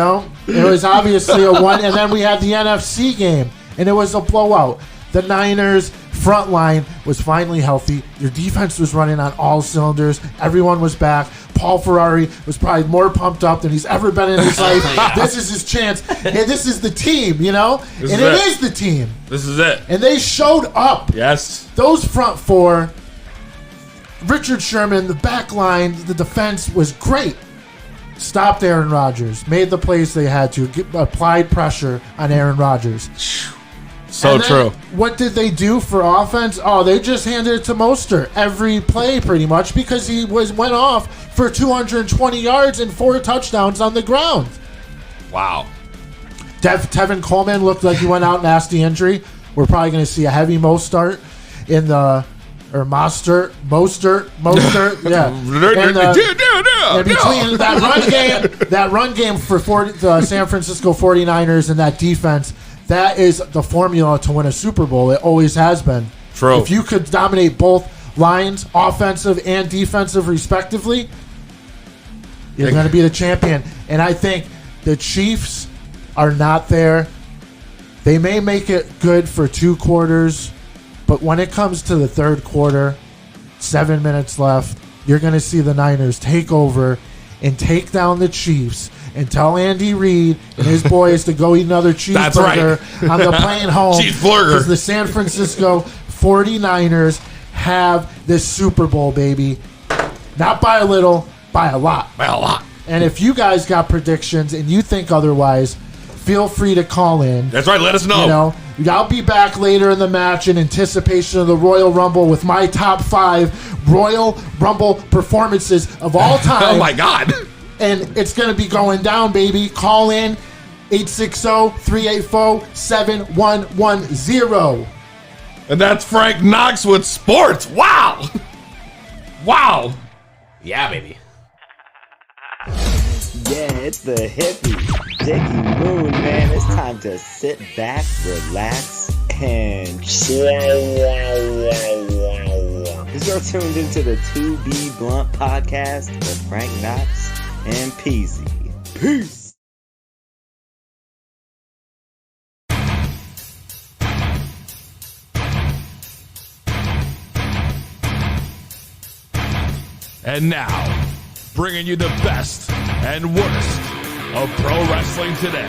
was obviously a one. And then we had the NFC game, and it was a blowout. The Niners front line was finally healthy. Your defense was running on all cylinders. Everyone was back. Paul Ferrari was probably more pumped up than he's ever been in his life. This is his chance. And this is the team, It is the team. This is it. And they showed up. Yes. Those front four, Richard Sherman, the back line, the defense was great. Stopped Aaron Rodgers. Made the plays they had to. Applied pressure on Aaron Rodgers. So true. What did they do for offense? Oh, they just handed it to Mostert every play pretty much because he went off for 220 yards and 4 touchdowns on the ground. Wow. Tevin Coleman looked like he went out nasty injury. We're probably going to see a heavy Mostert in the Mostert, yeah. And between that run game for the San Francisco 49ers and that defense, that is the formula to win a Super Bowl. It always has been. True. If you could dominate both lines, offensive and defensive respectively, you're going to be the champion. And I think the Chiefs are not there. They may make it good for 2 quarters, but when it comes to the third quarter, 7 minutes left, you're going to see the Niners take over and take down the Chiefs and tell Andy Reid and his boys to go eat another cheeseburger on the plane home. Cheeseburger. Because the San Francisco 49ers have this Super Bowl, baby. Not by a little, by a lot. By a lot. And if you guys got predictions and you think otherwise, feel free to call in. That's right. Let us know. I'll be back later in the match in anticipation of the Royal Rumble with my top 5 Royal Rumble performances of all time. Oh, my God. And it's going to be going down, baby. Call in 860-384-7110. And that's Frank Knox with sports. Wow. Wow. Yeah, baby. Yeah, it's the hippie, Dickie Moon, man. It's time to sit back, relax, and chill. Because you're tuned into the 2B Blunt podcast with Frank Knox and Peasy. Peace. And now, bringing you the best and worst of pro wrestling today.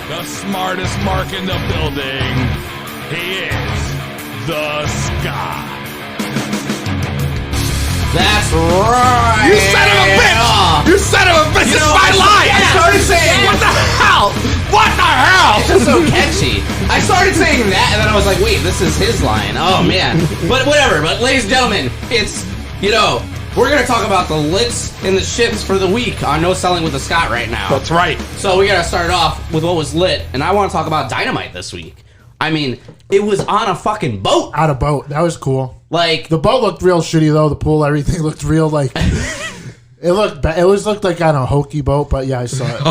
The smartest mark in the building. He is the Scott. That's right. You son of a bitch! You son of a bitch! It's my line! I started saying, what the hell? What the hell? It's just so catchy. I started saying that, and then I was like, wait, this is his line. Oh, man. But whatever. But ladies and gentlemen, it's, we're going to talk about the lits and the shits for the week on No Selling with the Scott right now. That's right. So we got to start off with what was lit, and I want to talk about Dynamite this week. I mean, it was on a fucking boat. On a boat. That was cool. Like, the boat looked real shitty, though. The pool, everything looked real, like... It looked like on a hokey boat, but yeah, I saw it.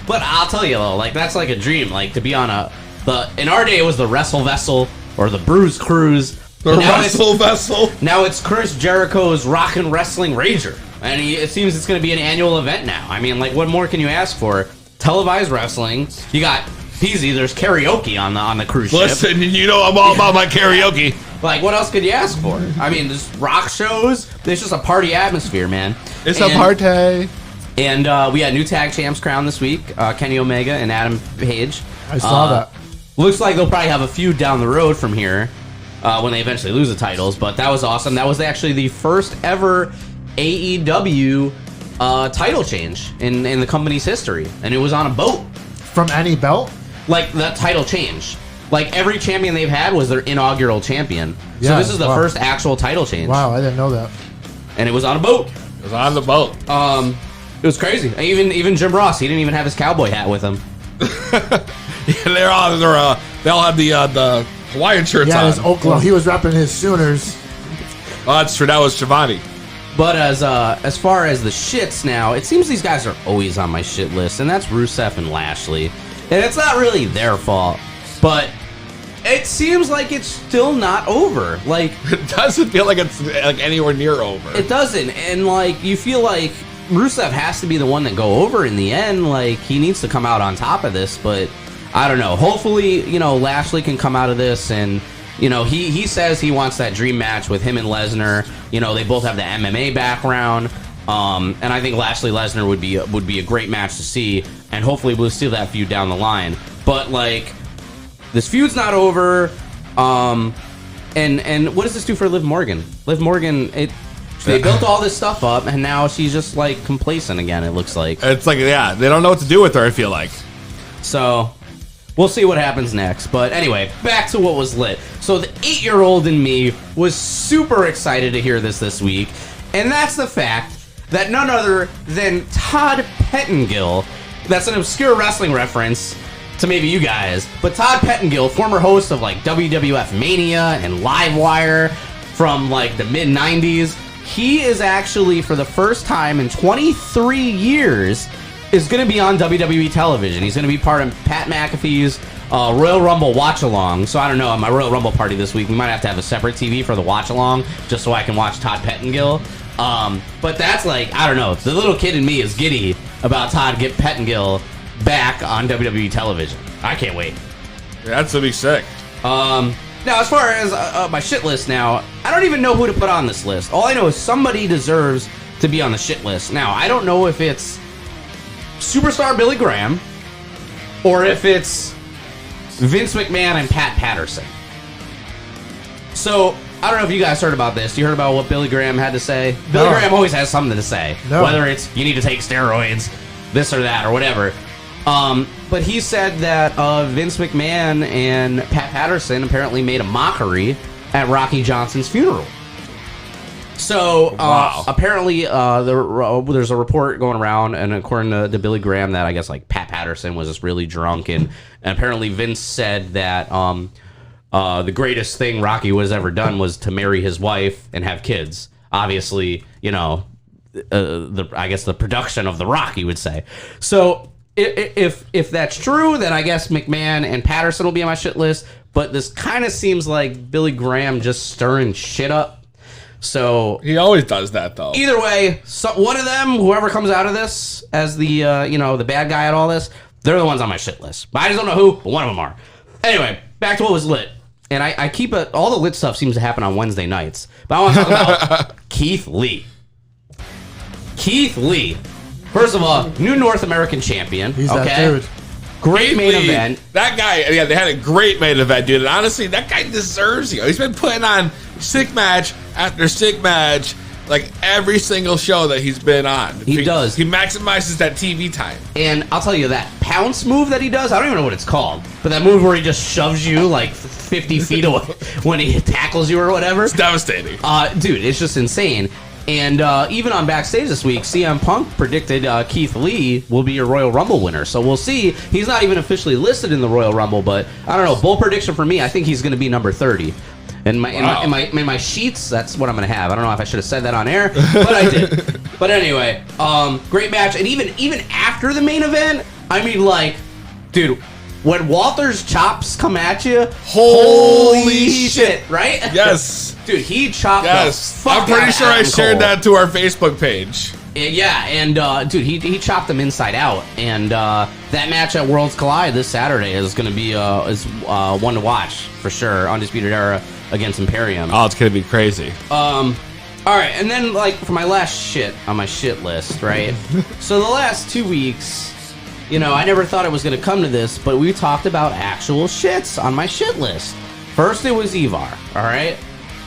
But I'll tell you, though, like, that's like a dream, like, to be on a In our day, it was the Wrestle Vessel or the Bruise Cruise. The Wrestle Vessel. Now it's Chris Jericho's Rockin' Wrestling Rager. And it seems it's going to be an annual event now. I mean, like, what more can you ask for? Televised wrestling. You got Peasy. There's karaoke on the cruise ship. Listen, you know I'm all about my karaoke. Like, what else could you ask for? I mean, there's rock shows. There's just a party atmosphere, man. It's a party. And we had new tag champs crowned this week. Kenny Omega and Adam Page. I saw that. Looks like they'll probably have a feud down the road from here when they eventually lose the titles. But that was awesome. That was actually the first ever AEW title change in the company's history, and it was on a boat. From any belt? Like, the title change. Like, every champion they've had was their inaugural champion. So Yeah, this is the first actual title change. Wow, I didn't know that. And it was on a boat. It was on the boat. It was crazy. Even Jim Ross, he didn't even have his cowboy hat with him. Yeah, they all have the Hawaiian shirts Yeah, on. his Oklahoma. He was repping his Sooners. Oh, that's true. That was Shivani. But as far as the shits now, it seems these guys are always on my shit list, and that's Rusev and Lashley. And it's not really their fault, but it seems like it's still not over. Like, It doesn't feel like it's like anywhere near over. it doesn't, and like you feel like Rusev has to be the one that go over in the end. Like, he needs to come out on top of this, but I don't know. Hopefully, Lashley can come out of this, and he says he wants that dream match with him and Lesnar. They both have the MMA background, and I think Lashley Lesnar would be a great match to see, and hopefully we'll see that feud down the line. But like, this feud's not over. And what does this do for Liv Morgan? Liv Morgan, they built all this stuff up, and now she's just like complacent again. It looks like. It's like, yeah, they don't know what to do with her, I feel like. So we'll see what happens next. But anyway, back to what was lit. So the 8-year-old in me was super excited to hear this week, and that's the fact that none other than Todd Pettengill, that's an obscure wrestling reference to maybe you guys, but Todd Pettengill, former host of like WWF Mania and Livewire from like the mid-90s, he is actually, for the first time in 23 years, is going to be on WWE television. He's going to be part of Pat McAfee's Royal Rumble watch-along. So I don't know, at my Royal Rumble party this week, we might have to have a separate TV for the watch-along, just so I can watch Todd Pettengill. But that's like, I don't know, the little kid in me is giddy about Todd Pettengill back on WWE television. I can't wait. Yeah, that's gonna be sick. Now, as far as my shit list now, I don't even know who to put on this list. All I know is somebody deserves to be on the shit list. Now, I don't know if it's superstar Billy Graham or if it's Vince McMahon and Pat Patterson. So, I don't know if you guys heard about this. You heard about what Billy Graham had to say? Billy Graham always has something to say. No. Whether it's, you need to take steroids, this or that, or whatever. But he said that Vince McMahon and Pat Patterson apparently made a mockery at Rocky Johnson's funeral. So, apparently, there's a report going around, and according to Billy Graham, that I guess like Pat Patterson was just really drunk, and apparently Vince said that the greatest thing Rocky was ever done was to marry his wife and have kids. Obviously, I guess the production of The Rock, you would say. So, if that's true, then I guess McMahon and Patterson will be on my shit list. But this kind of seems like Billy Graham just stirring shit up. So He always does that, though. either way, one of them, whoever comes out of this as the the bad guy at all this, they're the ones on my shit list. But I just don't know who, but one of them are. Anyway, back to what was lit. And I keep it. All the lit stuff seems to happen on Wednesday nights. But I want to talk about Keith Lee. Keith Lee. First of all, new North American champion. He's okay? that dude. Great main Lee, event. That guy, yeah, they had a great main event, dude. And honestly, that guy deserves you. He's been putting on sick match after sick match, like every single show that he's been on. He does. He maximizes that TV time. And I'll tell you, that pounce move that he does, I don't even know what it's called, but that move where he just shoves you like 50 feet away when he tackles you or whatever. It's devastating. Dude, it's just insane. And even on Backstage this week, CM Punk predicted Keith Lee will be your Royal Rumble winner. So we'll see. He's not even officially listed in the Royal Rumble, but I don't know. Bold prediction for me, I think he's going to be number 30. In my sheets, that's what I'm going to have. I don't know if I should have said that on air, but I did. But anyway, great match. And even after the main event, I mean, like, dude, when Walter's chops come at you, Holy shit, right? Yes. Dude, he chopped the fuck I'm pretty out of sure I Adam shared Cole. that to our Facebook page. And dude, he chopped them inside out. And that match at Worlds Collide this Saturday is going to be one to watch for sure. Undisputed Era against Imperium. Oh, it's going to be crazy. All right, and then like for my last shit on my shit list, right? So the last 2 weeks, you know, I never thought it was going to come to this, but we talked about actual shits on my shit list. First, it was Ivar, all right?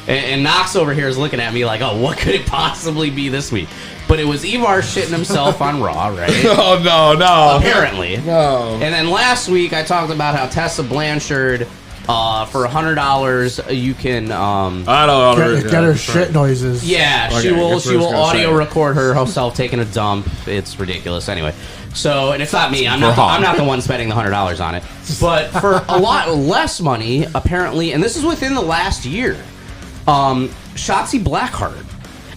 And Knox over here is looking at me like, oh, what could it possibly be this week? But it was Ivar shitting himself on Raw, right? Oh, no. Apparently. No. And then last week, I talked about how Tessa Blanchard, for $100, you can... I don't know. Get her shit noises. Yeah, Okay, she will that's what I was gonna audio say. record herself taking a dump. It's ridiculous. Anyway, so and it's not me. I'm not the one spending the $100 on it. But for a lot less money, apparently, and this is within the last year, Shotzi Blackheart,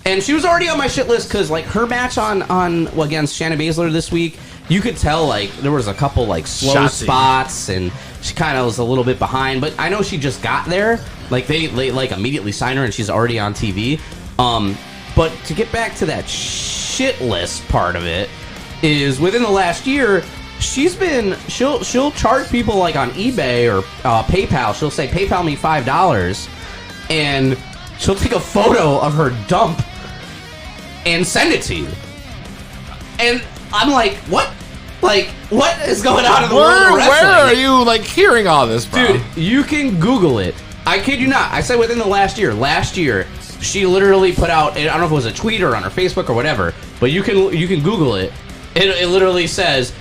and she was already on my shit list because like her match against Shannon Baszler this week, you could tell like there was a couple like slow Shotzi. spots and she kind of was a little bit behind, but I know she just got there. Like they like immediately signed her and she's already on TV. But to get back to that shit list part of it is within the last year, she'll charge people like on eBay or PayPal. She'll say PayPal me $5, and she'll take a photo of her dump and send it to you. And I'm like, what? Like, what is going on in the world of wrestling? Where are you like hearing all this, bro? Dude, you can Google it. I kid you not. I said within the last year. Last year, she literally put out, I don't know if it was a tweet or on her Facebook or whatever, but you can Google it. It literally says,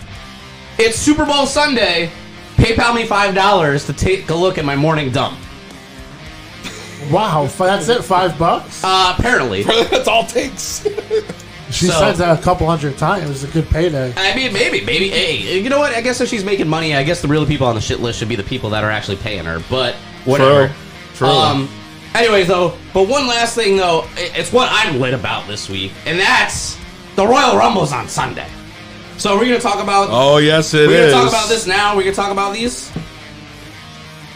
it's Super Bowl Sunday, PayPal me $5 to take a look at my morning dump. Wow, that's it? $5? Apparently. That's all it takes. She So- says that a couple hundred times. It's a good payday. I mean, maybe. Hey, you know what? I guess if she's making money, I guess the real people on the shit list should be the people that are actually paying her. But whatever. True. Anyways, though, but one last thing, though, it's what I'm lit about this week, and that's the Royal Rumble's on Sunday. So we're gonna talk about. Oh yes, it is. We're gonna talk about this now. We're gonna talk about these.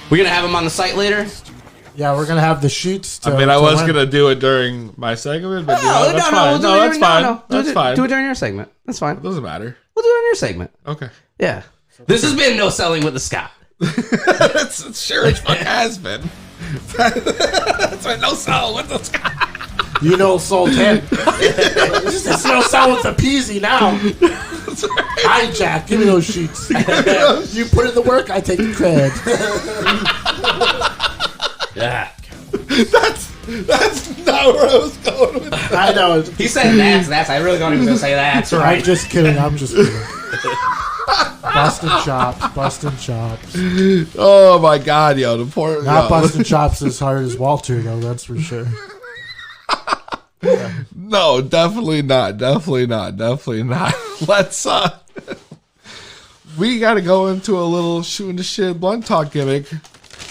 We're gonna have them on the site later. Yeah, we're going to have the sheets. To, I mean, I to was win. gonna do it during my segment, but No, that's we'll fine. do No, it that's fine. That's fine. Do it during your segment. That's fine. It doesn't matter. We'll do it on your segment. Okay. Yeah. This has been No Selling with the Scott. It's sure as fuck has been. That's why no sell with the sky. You know, sold him. It's no sound with the peasy now. Hi, Jack. Give me those sheets. You put in the work, I take the cred. Yeah. That's not where I was going with that. I know. He said that's. I really don't even gonna say that's I'm right. just kidding. I'm just kidding. Busting chops. Oh my god, yo, the poor Not busting chops as hard as Walter, though. That's for sure. No, definitely not. Let's we gotta go into a little shooting the shit blunt talk gimmick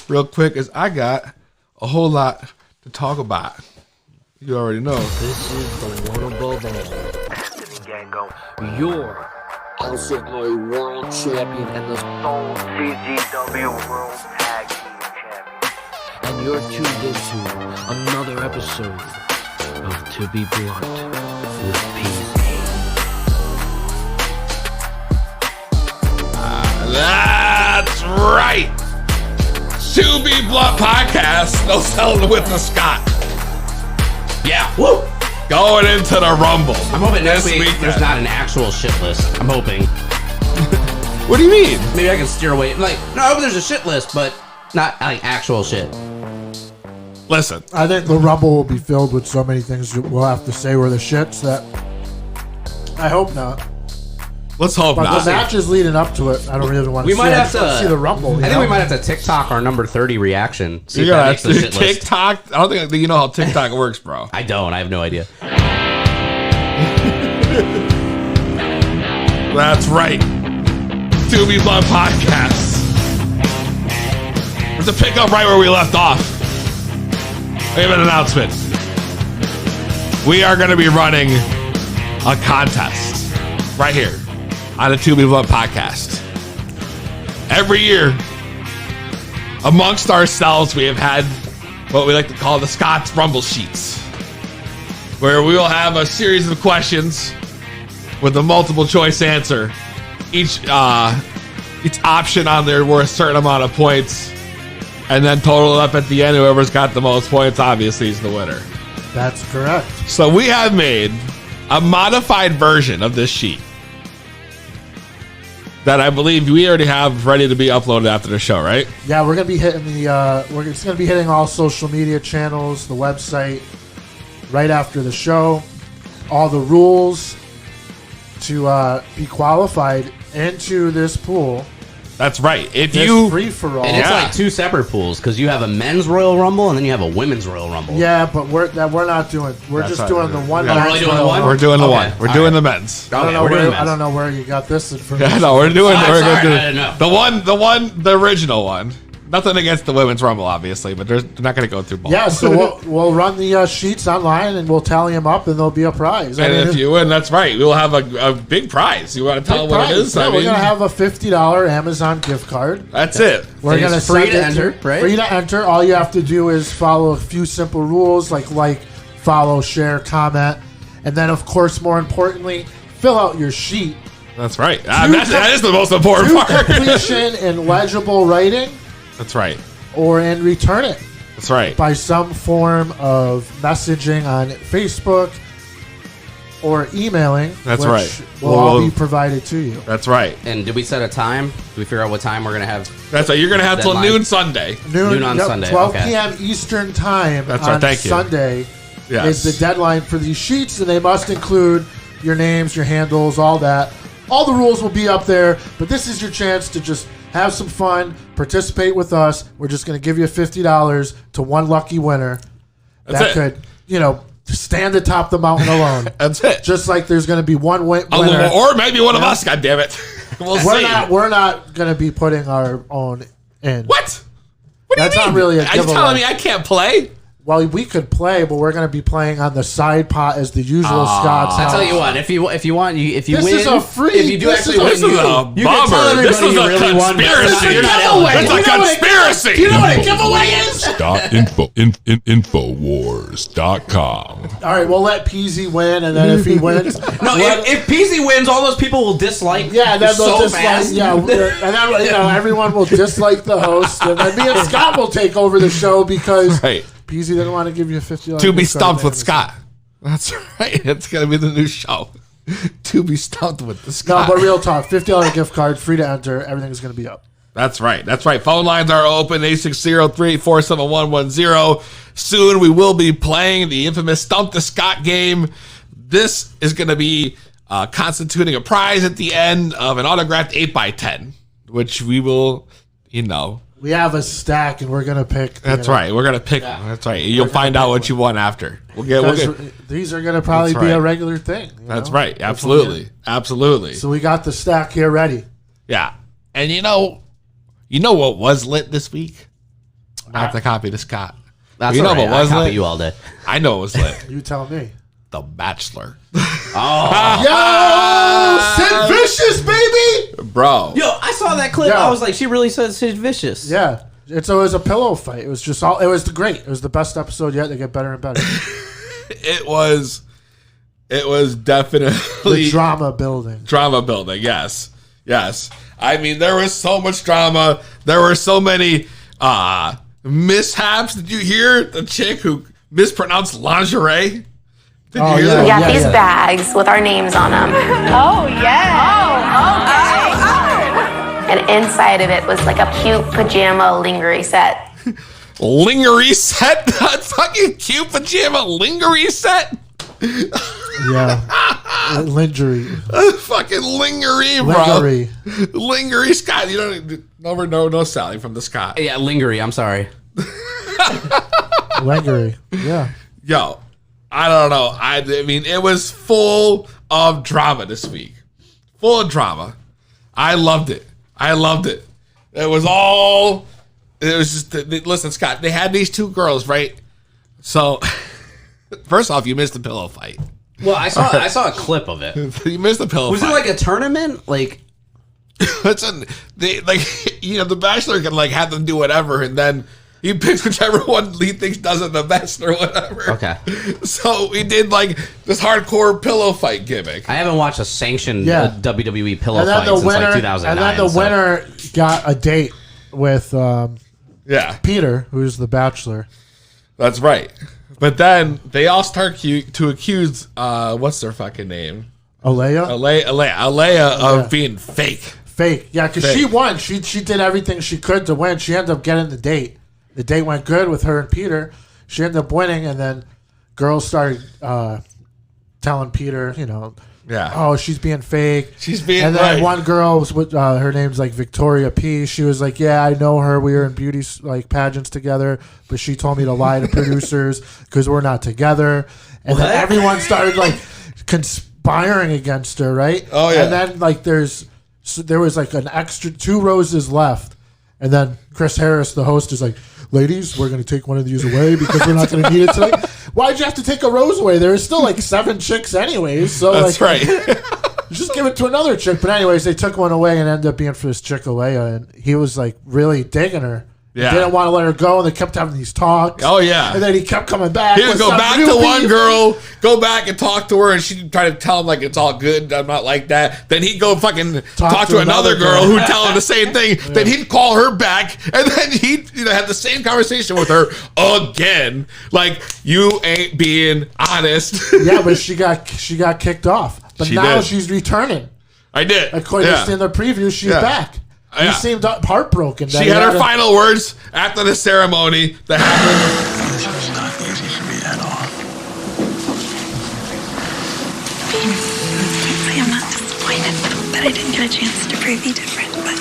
real quick, as I got a whole lot to talk about. You already know. This is the one above all. Your LCW World Champion and the CZW World Tag Team Champion. and you're tuned into another episode of To Be Blunt with PZ. That's right. To Be Blunt podcast. No selling with the Scott. Yeah. Woo. Going into the Rumble. I'm hoping next This week weekend. there's not an actual shit list. I'm hoping. What do you mean? Maybe I can steer away. Like, no, I hope there's a shit list, but not like actual shit. Listen. I think the Rumble will be filled with so many things that we'll have to say were the shits that I hope not. Let's hope But not. the matches leading up to it, I don't really want to We see. might I have just want to see the Rumble. I think we might have to TikTok our number 30 reaction. See You if that gotta makes the shit list. TikTok. I don't think you know how TikTok works, bro. I don't. I have no idea. That's right. To Be Blunt podcast. We're to pick up right where we left off. We have an announcement. We are going to be running a contest right here on the To Be Blunt podcast. every year, amongst ourselves, we have had what we like to call the Scott's Rumble Sheets, where we will have a series of questions with a multiple choice answer. Each option on there worth a certain amount of points, and then total it up at the end. Whoever's got the most points, obviously, is the winner. That's correct. So we have made a modified version of this sheet that I believe we already have ready to be uploaded after the show, right? Yeah, we're gonna be hitting it's gonna be hitting all social media channels, the website, right after the show. All the rules to be qualified into this pool. That's right. If This you free for all, And it's like two separate pools because you have a men's Royal Rumble and then you have a women's Royal Rumble. yeah, but we're not doing. We're That's just right. doing the one. Oh, we're only doing the one? we're doing the Okay. one. We're All doing right. the men's. I don't Okay, know we're doing where the I don't men's. know where you got this information. Yeah, no, we're doing. Oh, we're sorry, gonna do I didn't know. the original one. Nothing against the women's rumble, obviously, but they're not going to go through both. Yeah, so we'll run the sheets online and we'll tally them up and there'll be a prize. And if you win, that's right. We'll have a big prize. You want to tell them what it is? Yeah, I we're mean, gonna have a $50 Amazon gift card. that's it. We're And gonna it's free send to it enter, right? Free to enter. All you have to do is follow a few simple rules, like, follow, share, comment, and then, of course, more importantly, fill out your sheet. That's right. That is the most important To part. completion in legible writing, That's right. or and return it That's right. by some form of messaging on Facebook or emailing. That's which right. Will all be provided to you. That's right. And did we set a time? Did we figure out what time we're going to have? That's right. You're going to have till Deadline. noon Sunday. Noon on Sunday, 12 okay. p.m. Eastern time That's on right, thank you. Sunday Yes. is the deadline for these sheets, and they must include your names, your handles, all that. All the rules will be up there, but this is your chance to just have some fun, participate with us. We're just going to give you $50 to one lucky winner That's that it. could, stand atop the mountain alone. That's it. Just like there's going to be one winner. Or maybe one of us, God damn it. We'll see. We're not going to be putting our own in. What? What do That's you mean? not really a Are you giveaway. telling me I can't play? Well, we could play, but we're going to be playing on the side pot as the usual Scott's I house. tell you what, if you want, if you This win, is a free- if you do this actually is win, a- This is a you can tell bummer. This everybody is you a really won, but conspiracy. you're not It's eligible. a conspiracy. You know what a giveaway is? Infowars.com. All right, we'll let Peasy win, and then if he wins, No, if Peasy wins, all those people will dislike. yeah, then they'll so dislike. fast. Yeah, and then everyone will dislike the host, and then me and Scott will take over the show because Right. Peasy didn't want to give you $50. To be gift card stumped to with Amazon. Scott. That's right. It's going to be the new show. To be stumped with the No, Scott. but real talk, $50 gift card, free to enter. Everything's going to be up. That's right. That's right. Phone lines are open, 860-347-110. Soon we will be playing the infamous Stump the Scott game. This is going to be constituting a prize at the end of an autographed 8x10, which we will, We have a stack, and we're going to pick. That's right. We're going to pick one. That's right. You'll find out what you want after. We'll get. These are going to probably That's be a right. regular thing. That's right. Absolutely. Absolutely. So we got the stack here ready. Yeah. And you know what was lit this week? Not to copy to Scott. That's you know all right. what was I copy lit? you all day. I know it was lit. You tell me. The Bachelor. Yo, Sid Vicious, baby. Bro. Yo, I saw that clip. Yeah. I was like, she really said Sid Vicious. Yeah. It was a pillow fight. It was just all. It was great. It was the best episode yet. They get better and better. It was definitely The drama building. drama building. Yes. Yes. I mean, there was so much drama. There were so many mishaps. Did you hear the chick who mispronounced lingerie? Did you hear that? We got these bags with our names on them. Oh, yeah. And inside of it was like a cute pajama lingerie set. Lingerie set? That fucking cute pajama lingerie set? Yeah. Lingerie. Fucking lingerie, bro. Lingerie. Lingerie, Scott. You don't no Sally from the Scott. Yeah, lingerie. I'm sorry. Lingerie. Yeah. Yo, I don't know. I mean, it was full of drama this week. Full of drama. I loved it. It was just, listen, Scott, they had these two girls, right? So, first off, you missed the pillow fight. Well, I saw a clip of it. You missed the pillow Was fight. it like a tournament? Like, The Bachelor can like have them do whatever, and then he picks whichever one he thinks does it the best or whatever. Okay. So we did like this hardcore pillow fight gimmick. I haven't watched a sanctioned WWE pillow fight since like 2009. And then the winner got a date with Peter, who's the Bachelor. That's right. But then they all start to accuse what's their fucking name? Alea of being fake. Yeah, because she won. She did everything she could to win. She ended up getting the date. The date went good with her and Peter. She ended up winning, and then girls started telling Peter, oh, she's being fake. She's being And then one girl was with her name's like Victoria P. She was like, yeah, I know her. We were in beauty like pageants together, but she told me to lie to producers because we're not together. And then everyone started like conspiring against her, right? Oh yeah. And then like there was like an extra 2 roses left, and then Chris Harris, the host, is like, ladies, we're going to take one of these away because we're not going to need it tonight. Why'd you have to take a rose away? There was still like 7 chicks anyways. So that's right. Just give it to another chick. But anyways, they took one away and ended up being for this chick, Alea. And he was like really digging her. Yeah. Didn't want to let her go. And they kept having these talks. Oh, yeah. And then he kept coming back. He would go back to one girl, go back and talk to her, and she'd try to tell him, like, it's all good. I'm not like that. Then he'd go fucking talk to another girl who'd tell him the same thing. Yeah. Then he'd call her back, and then he'd have the same conversation with her again. Like, you ain't being honest. Yeah, but she got kicked off. But now she's returning. I did. According to in the preview, she's back. He seemed heartbroken. She had her final words after the ceremony that happened. It's not easy for me at all. I'm not disappointed that I didn't get a chance to prove you different. But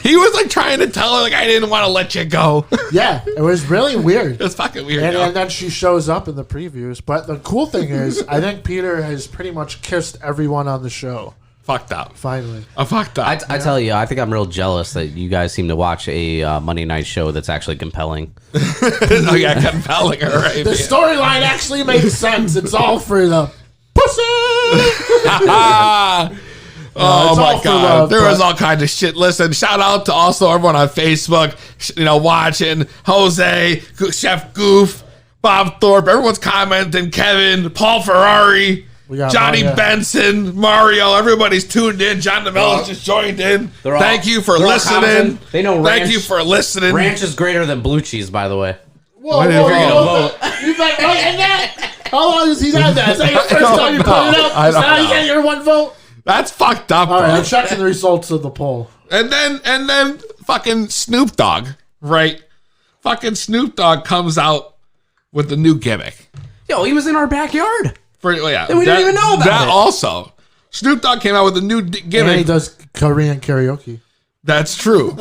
he was like trying to tell her like I didn't want to let you go. Yeah, it was really weird. It's fucking weird. And then she shows up in the previews. But the cool thing is, I think Peter has pretty much kissed everyone on the show. Fucked up. Finally. I'm fucked up. I tell you, I think I'm real jealous that you guys seem to watch a Monday night show that's actually compelling. Oh, yeah, compelling. All right. The storyline actually makes sense. It's all for the pussy. Oh, my God. There was all kinds of shit. Listen, shout out to also everyone on Facebook, watching. Jose, Chef Goof, Bob Thorpe. Everyone's commenting. Kevin, Paul Ferrari. Johnny Benson, Mario, everybody's tuned in. John DeMello's just joined in. Thank you for listening. They know Thank ranch, you for listening. Ranch is greater than blue cheese, by the way. Whoa. You bet right in that. How long has he had that? Is that your first time you put it up? Now you get your one vote? That's fucked up. All right, I'm checking the results of the poll. And then fucking Snoop Dogg, right? Fucking Snoop Dogg comes out with the new gimmick. Yo, he was in our backyard. We didn't even know about that. It. Also, Snoop Dogg came out with a new gimmick. And he does Korean karaoke. That's true.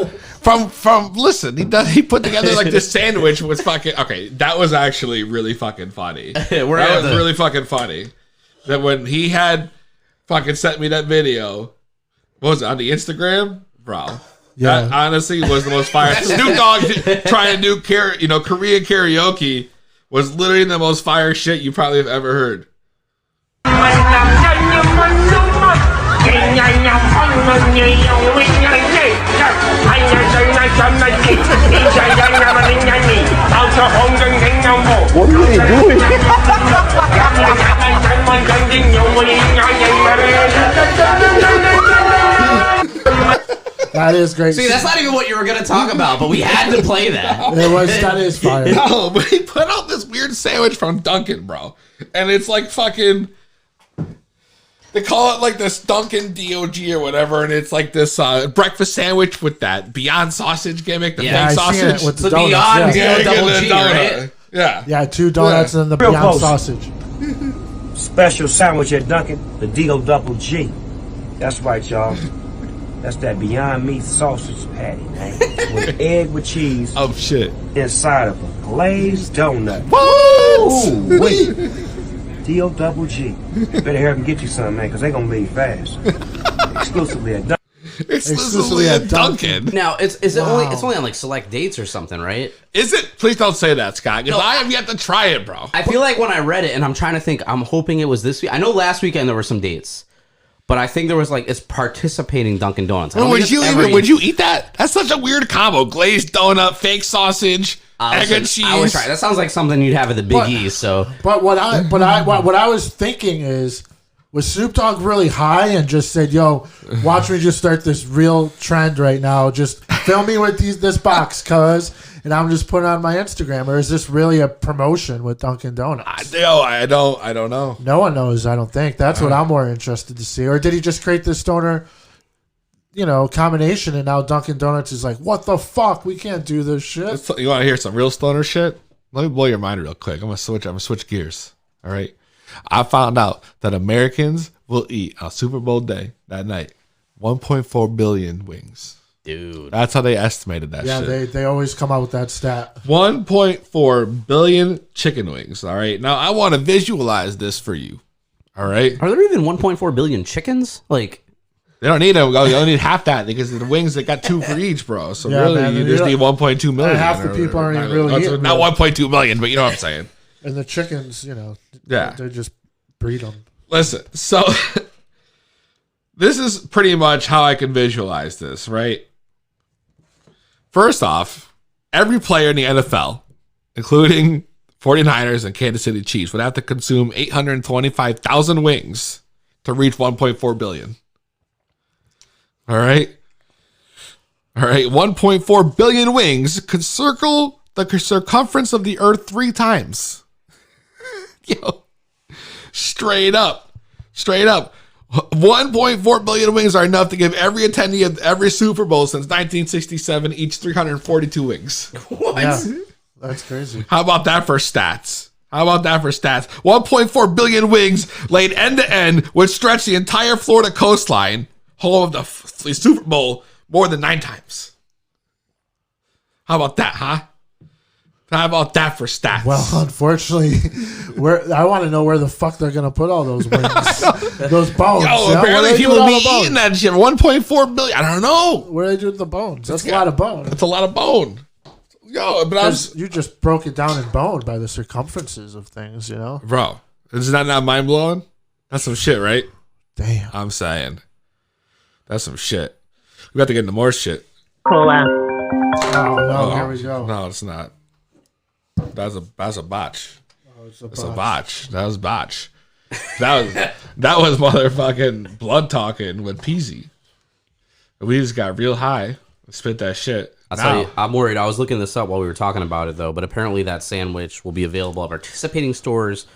Listen, he put together like this sandwich was fucking okay. That was actually really fucking funny. That was really fucking funny. That when he had fucking sent me that video, what was it on the Instagram, bro? Yeah, that honestly was the most fire. Snoop Dogg trying to do Korean karaoke was literally the most fire shit you probably have ever heard. What are they doing? That is great. See, that's not even what you were going to talk about, but we had to play that. That is fire. No, but he put out this weird sandwich from Dunkin', bro. And it's like fucking... They call it like this Dunkin' DOG or whatever, and it's like this breakfast sandwich with that Beyond sausage gimmick, the fake sausage. With the Beyond donuts, Double G, right? Yeah. Yeah, 2 donuts and the Beyond sausage. Special sandwich at Dunkin', the DOG. That's right, y'all. That's that Beyond Meat sausage patty, man. With egg with cheese. Oh, shit. Inside of a glazed donut. What? Ooh, wait. DOG. Better hurry up and get you some, man, because they're going to leave fast. Exclusively at Dunkin'. Exclusively at Dunkin'. Now, it's only on like select dates or something, right? Is it? Please don't say that, Scott, because I have yet to try it, bro. I feel like when I read it, and I'm trying to think, I'm hoping it was this week. I know last weekend there were some dates. but I think there was like it's participating Dunkin' Donuts. I don't Would think it's you would you eat that? That's such a weird combo. Glazed donut, fake sausage, egg and cheese. I would try. That sounds like something you'd have at the Big E. So, but what I was thinking is, was Snoop Dogg really high and just said, "Yo, watch me just start this real trend right now. Just film me with this box, cuz." And I'm just putting it on my Instagram, or is this really a promotion with Dunkin' Donuts? I don't know. No one knows. I don't think. That's what I'm more interested to see. Or did he just create this stoner, combination, and now Dunkin' Donuts is like, what the fuck? We can't do this shit. You want to hear some real stoner shit? Let me blow your mind real quick. I'm gonna switch gears. All right. I found out that Americans will eat on Super Bowl day that night 1.4 billion wings. Dude, that's how they estimated that shit. Yeah, they always come out with that stat. 1.4 billion chicken wings. All right. Now, I want to visualize this for you. All right. Are there even 1.4 billion chickens? Like, they don't need them. You only need half that because the wings, they got 2 for each, bro. So yeah, really, man, you just need 1.2 million. Half the people aren't even really eating. Not 1.2 million, but you know what I'm saying. And the chickens, yeah, they just breed them. Listen, so this is pretty much how I can visualize this, right? First off, every player in the NFL, including 49ers and Kansas City Chiefs, would have to consume 825,000 wings to reach 1.4 billion. All right? 1.4 billion wings could circle the circumference of the earth 3 times. Yo, straight up. 1.4 billion wings are enough to give every attendee of every Super Bowl since 1967 each 342 wings. What? Yeah, that's crazy. How about that for stats? 1.4 billion wings laid end to end would stretch the entire Florida coastline, home of the Super Bowl, more than 9 times. How about that, huh? How about that for stats? Well, unfortunately, I want to know where the fuck they're gonna put all those wings, those bones. Yo, apparently people be eating that shit. 1.4 billion. I don't know. What are they doing with the bones? That's a lot of bone. That's a lot of bone. Yo, but you just broke it down in bone by the circumferences of things, Bro, is that not mind blowing? That's some shit, right? Damn. I'm saying, that's some shit. We got to get into more shit. Cola. Oh no! Here we go. No, it's not. That's a botch. Oh, it's a botch. That was botch. That was motherfucking blood talking with Peasy. We just got real high. Spit that shit. I'll tell you, I'm worried. I was looking this up while we were talking about it, though. But apparently, that sandwich will be available at participating stores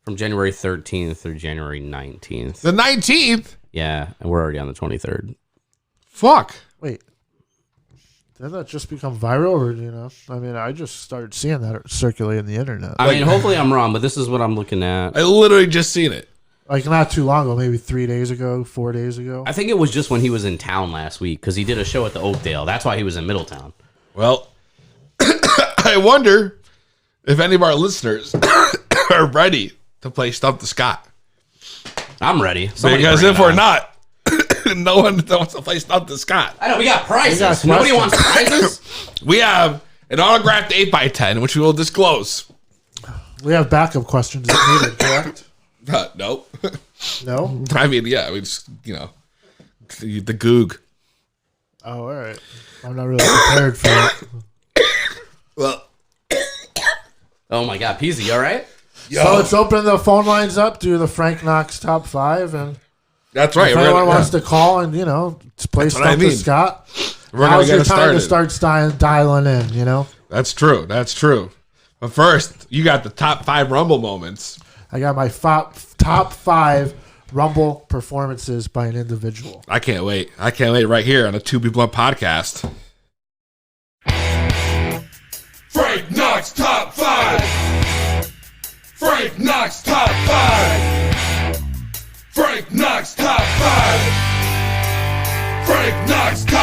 from January 13th through January 19th. The 19th? Yeah, and we're already on the 23rd. Fuck. Wait. Did that just become viral, or I mean, I just started seeing that circulate in the internet. I mean, hopefully I'm wrong, but this is what I'm looking at. I literally just seen it. Like not too long ago, maybe 3 days ago, 4 days ago. I think it was just when he was in town last week because he did a show at the Oakdale. That's why he was in Middletown. Well, I wonder if any of our listeners are ready to play Stump the Scott. I'm ready. Because if we're not, no one wants to play Stump the Scott. I know, we got prizes. Nobody wants prizes. We have an autographed 8x10, which we will disclose. We have backup questions if needed, correct? Nope. No? I mean, yeah, we just, the goog. Oh, all right. I'm not really prepared for it. Well. Oh, my God. Peasy, you all right? So let's open the phone lines up, do the Frank Knox top 5, and that's right. If anyone wants to call and play Stump the Scott, now's your time to start dialing in. That's true. But first, you got the top 5 Rumble moments. I got my top 5 Rumble performances by an individual. I can't wait right here on the To Be Blunt podcast. Frank Knox top 5. Frank Knox top 5. Frank Knox top 5. Frank Knox top 5.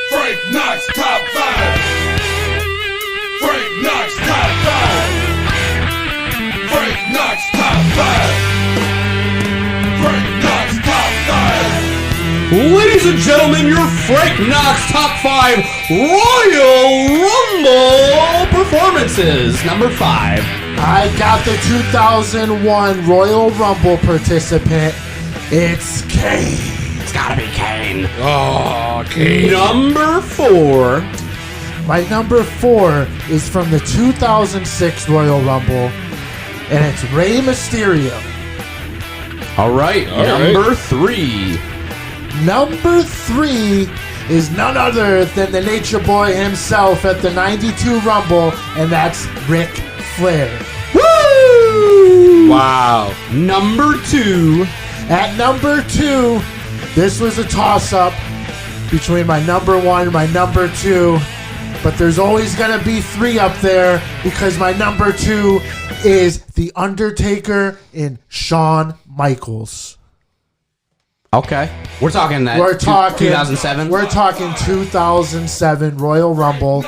Frank Knox top 5. Frank Knox top 5. Frank Knox top 5. Frank Knox top 5. Ladies Ladies and gentlemen, your Frank Knox Top 5 Royal Rumble performances. Number 5. I got the 2001 Royal Rumble participant. It's Kane. It's gotta be Kane. Oh, Kane. Number 4. My number 4 is from the 2006 Royal Rumble, and it's Rey Mysterio. All right. Number 3. Number 3 is none other than the Nature Boy himself at the 92 Rumble, and that's Ric Flair. Woo! Wow. Number 2. At number 2, this was a toss-up between my number 1 and my number 2, but there's always going to be 3 up there because my number 2 is The Undertaker in Shawn Michaels. Okay. We're talking 2007? We're talking 2007 Royal Rumble,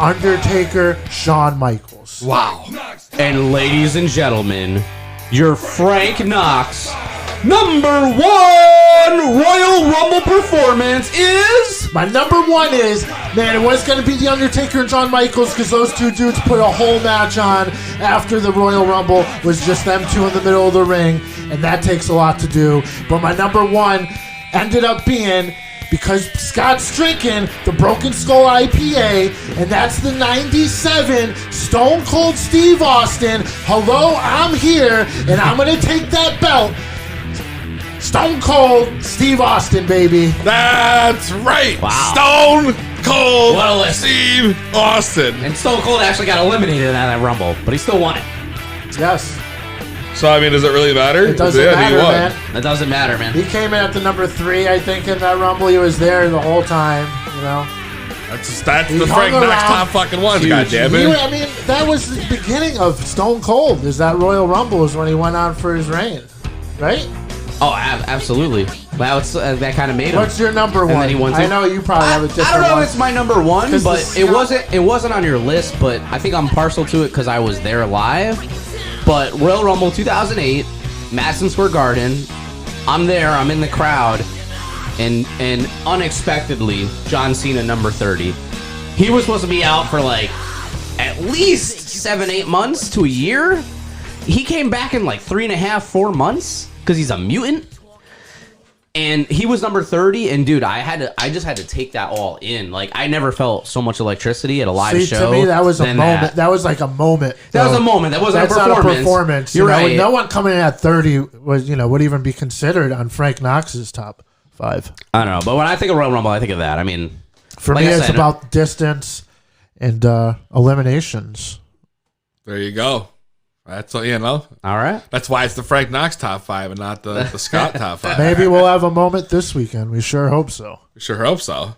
Undertaker, Shawn Michaels. Wow. And ladies and gentlemen, your Frank Knox number 1 Royal Rumble performance is... My number 1 is, man, it was going to be The Undertaker and Shawn Michaels because those two dudes put a whole match on after the Royal Rumble. Was just them two in the middle of the ring, and that takes a lot to do. But my number 1 ended up being, because Scott's drinking, the Broken Skull IPA, and that's the 97 Stone Cold Steve Austin. Hello, I'm here, and I'm going to take that belt. Stone Cold Steve Austin, baby. That's right. Wow. Stone Cold What a list. Steve Austin. And Stone Cold actually got eliminated in that Rumble, but he still won it. Yes. So, I mean, does it really matter? It doesn't matter, man. That doesn't matter, man. He came in at the number 3, I think, in that Rumble. He was there the whole time, you know. That's He the hung Frank Knox around. top fucking ones, goddammit. I mean, that was the beginning of Stone Cold. Is that Royal Rumble is when he went on for his reign, right? Oh, absolutely. Wow, it's, that kind of made him. What's your number And 1? then he won I two. know you probably have a different one. I don't know if it's my number 1, 'Cause but the it wasn't on your list, but I think I'm partial to it because I was there live. But Royal Rumble 2008, Madison Square Garden, I'm there, I'm in the crowd, and unexpectedly, John Cena number 30. He was supposed to be out for like at least 7-8 months to a year. He came back in like 3.5-4 months because he's a mutant. And he was number 30, and dude, I just had to take that all in. Like, I never felt so much electricity at a live show. To me, that was a than moment. That was like a moment. That was a moment. That wasn't That's a performance. not a performance. You're right. No one coming in at 30 was, would even be considered on Frank Knox's top 5. I don't know, but when I think of Royal Rumble, I think of that. I mean, For like me, I it's said, about distance and eliminations. There you go. That's all, All right. That's why it's the Frank Knox top 5 and not the Scott top 5. Maybe we'll have a moment this weekend. We sure hope so. We sure hope so.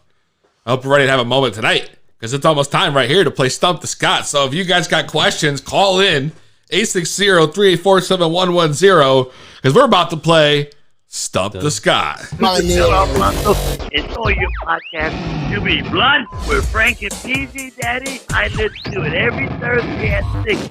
I hope we're ready to have a moment tonight because it's almost time right here to play Stump the Scott. So if you guys got questions, call in 860-384-7110 because we're about to play Stump the Scott. It's all your podcast, To Be Blunt, with Frank and PZ, Daddy. I listen to it every Thursday at 6.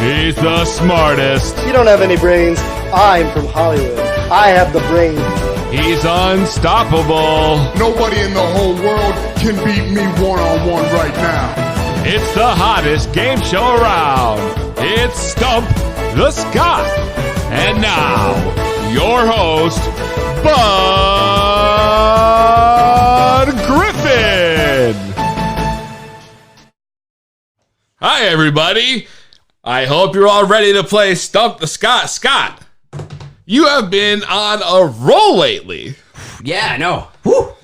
He's the smartest. You don't have any brains. I'm from Hollywood. I have the brains. He's unstoppable. Nobody in the whole world can beat me one-on-one right now. It's the hottest game show around. It's Stump the Scott. And now, your host, Bud Griffin. Hi, everybody. I hope you're all ready to play Stump the Scott. Scott, you have been on a roll lately. Yeah, I know. Whew.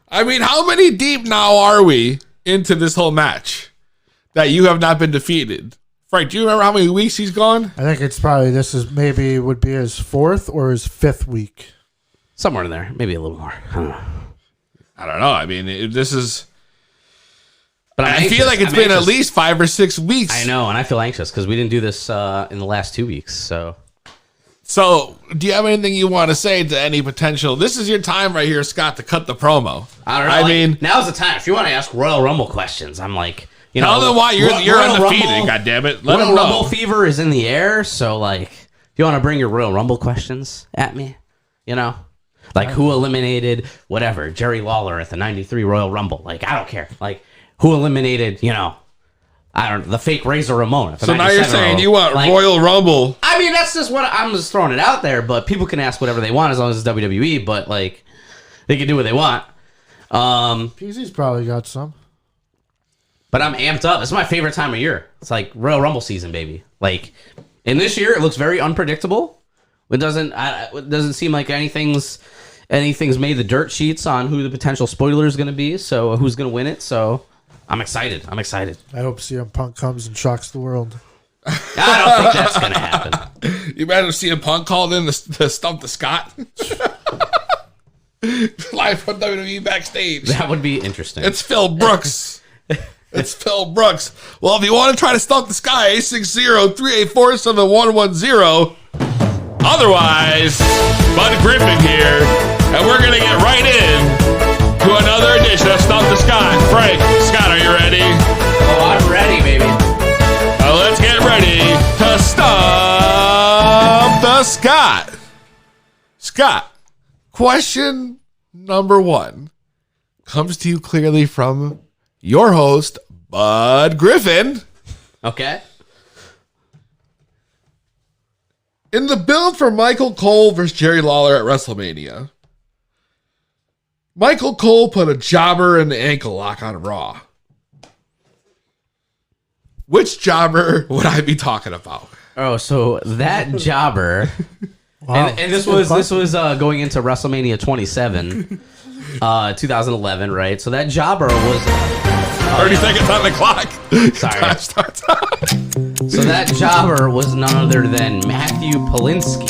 I mean, how many deep now are we into this whole match that you have not been defeated? Frank, do you remember how many weeks he's gone? I think it's probably would be his 4th or his 5th week. Somewhere in there. Maybe a little more. I don't know. I mean, this is... But I feel like it's been at least 5 or 6 weeks. I know, and I feel anxious because we didn't do this in the last 2 weeks. So, do you have anything you want to say to any potential? This is your time right here, Scott, to cut the promo. I don't know. Now's the time. If you want to ask Royal Rumble questions, I'm like You Tell know, them why you're Royal undefeated. Rumble- God damn it! Let Royal them know. Rumble fever is in the air. So like, if you want to bring your Royal Rumble questions at me, you know, like who eliminated whatever Jerry Lawler at the '93 Royal Rumble? Like, I don't care. Like, who eliminated, you know, I don't the fake Razor Ramon. At the So now you're 97 saying Royal- you want like, Royal Rumble? I mean, that's just what I'm just throwing it out there. But people can ask whatever they want as long as it's WWE. But like, they can do what they want. PZ's probably got some. But I'm amped up. It's my favorite time of year. It's like Royal Rumble season, baby. Like, and this year it looks very unpredictable. It doesn't seem like anything's made the dirt sheets on who the potential spoiler is going to be. So who's going to win it? So I'm excited. I hope CM Punk comes and shocks the world. I don't think that's going to happen. You imagine CM Punk called in to stump the Scott live from WWE backstage. That would be interesting. It's Phil Brooks. It's Phil Brooks. Well, if you want to try to stump the Sky, 860-384-7110. Otherwise, Bud Griffin here, and we're going to get right in to another edition of Stump the Scott. Frank, Scott, are you ready? Oh, I'm ready, baby. Let's get ready to Stump the Scott. Scott, question number 1 comes to you clearly from your host, Bud Griffin. Okay. In the build for Michael Cole versus Jerry Lawler at WrestleMania, Michael Cole put a jobber in the ankle lock on Raw. Which jobber would I be talking about? Oh, so that jobber, Wow. and this was going into WrestleMania 27, 2011, right? So that jobber was 30 seconds on the clock. Sorry. So that jobber was none other than Matthew Polinsky,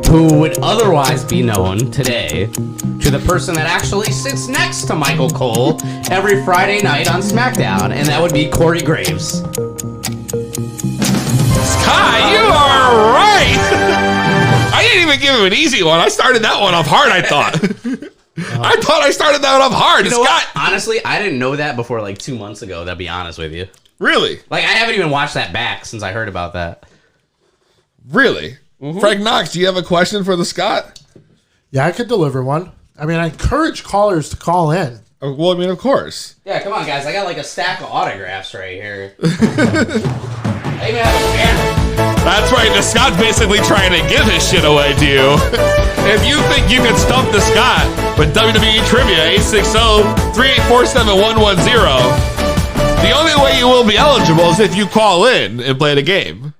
who would otherwise be known today to the person that actually sits next to Michael Cole every Friday night on SmackDown, and that would be Corey Graves. Sky, you are right. I didn't even give him an easy one. I started that one off hard, I thought. I thought I started that one off hard. You know what? Honestly, I didn't know that before like 2 months ago, to be honest with you. Really? Like, I haven't even watched that back since I heard about that. Really? Mm-hmm. Frank Knox, do you have a question for the Scott? Yeah, I could deliver one. I mean, I encourage callers to call in. Well, I mean, of course. Yeah, come on, guys. I got like a stack of autographs right here. I even have a banner. That's right. The Scott's basically trying to give his shit away to you. If you think you can stump the Scott with WWE Trivia, 860-384-7110, the only way you will be eligible is if you call in and play the game.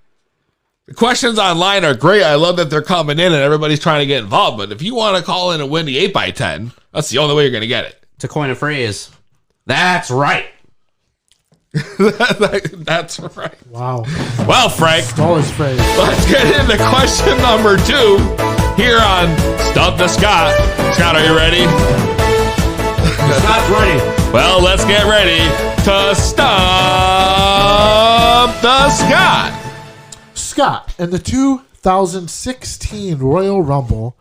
The questions online are great. I love that they're coming in and everybody's trying to get involved. But if you want to call in and win the 8x10, that's the only way you're going to get it. To coin a phrase, that's right. That's right. Wow. Well, Frank, stole his phrase. Let's get into question number 2 here on Stump the Scott. Scott, are you ready? Scott's ready. Well, let's get ready to Stump the Scott. Scott, in the 2016 Royal Rumble,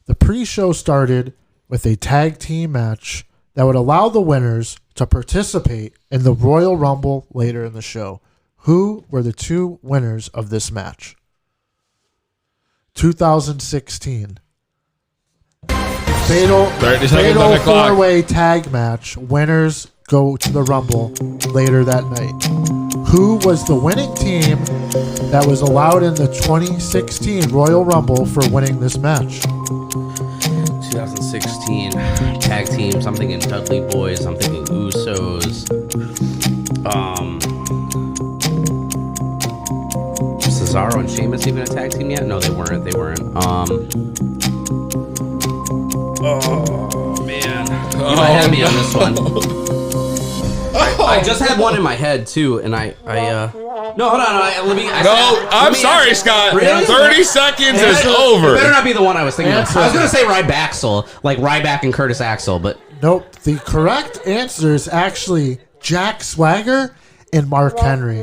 the pre-show started with a tag team match that would allow the winners to participate in the Royal Rumble later in the show. Who were the 2 winners of this match? 2016. Fatal 30 seconds on the clock. 4-way tag match. Winners go to the Rumble later that night. Who was the winning team that was allowed in the 2016 Royal Rumble for winning this match? 2016 tag teams. I'm thinking Dudley Boys. I'm thinking Usos. Cesaro and Sheamus even a tag team yet? No, they weren't. Oh man, you might have me on this one. I just had one in my head too, and no, hold on. I'm sorry, Scott. Really? 30 seconds is over. It better not be the one I was thinking of. I was gonna say Ryback, like Ryback and Curtis Axel, but nope. The correct answer is actually Jack Swagger and Mark Henry.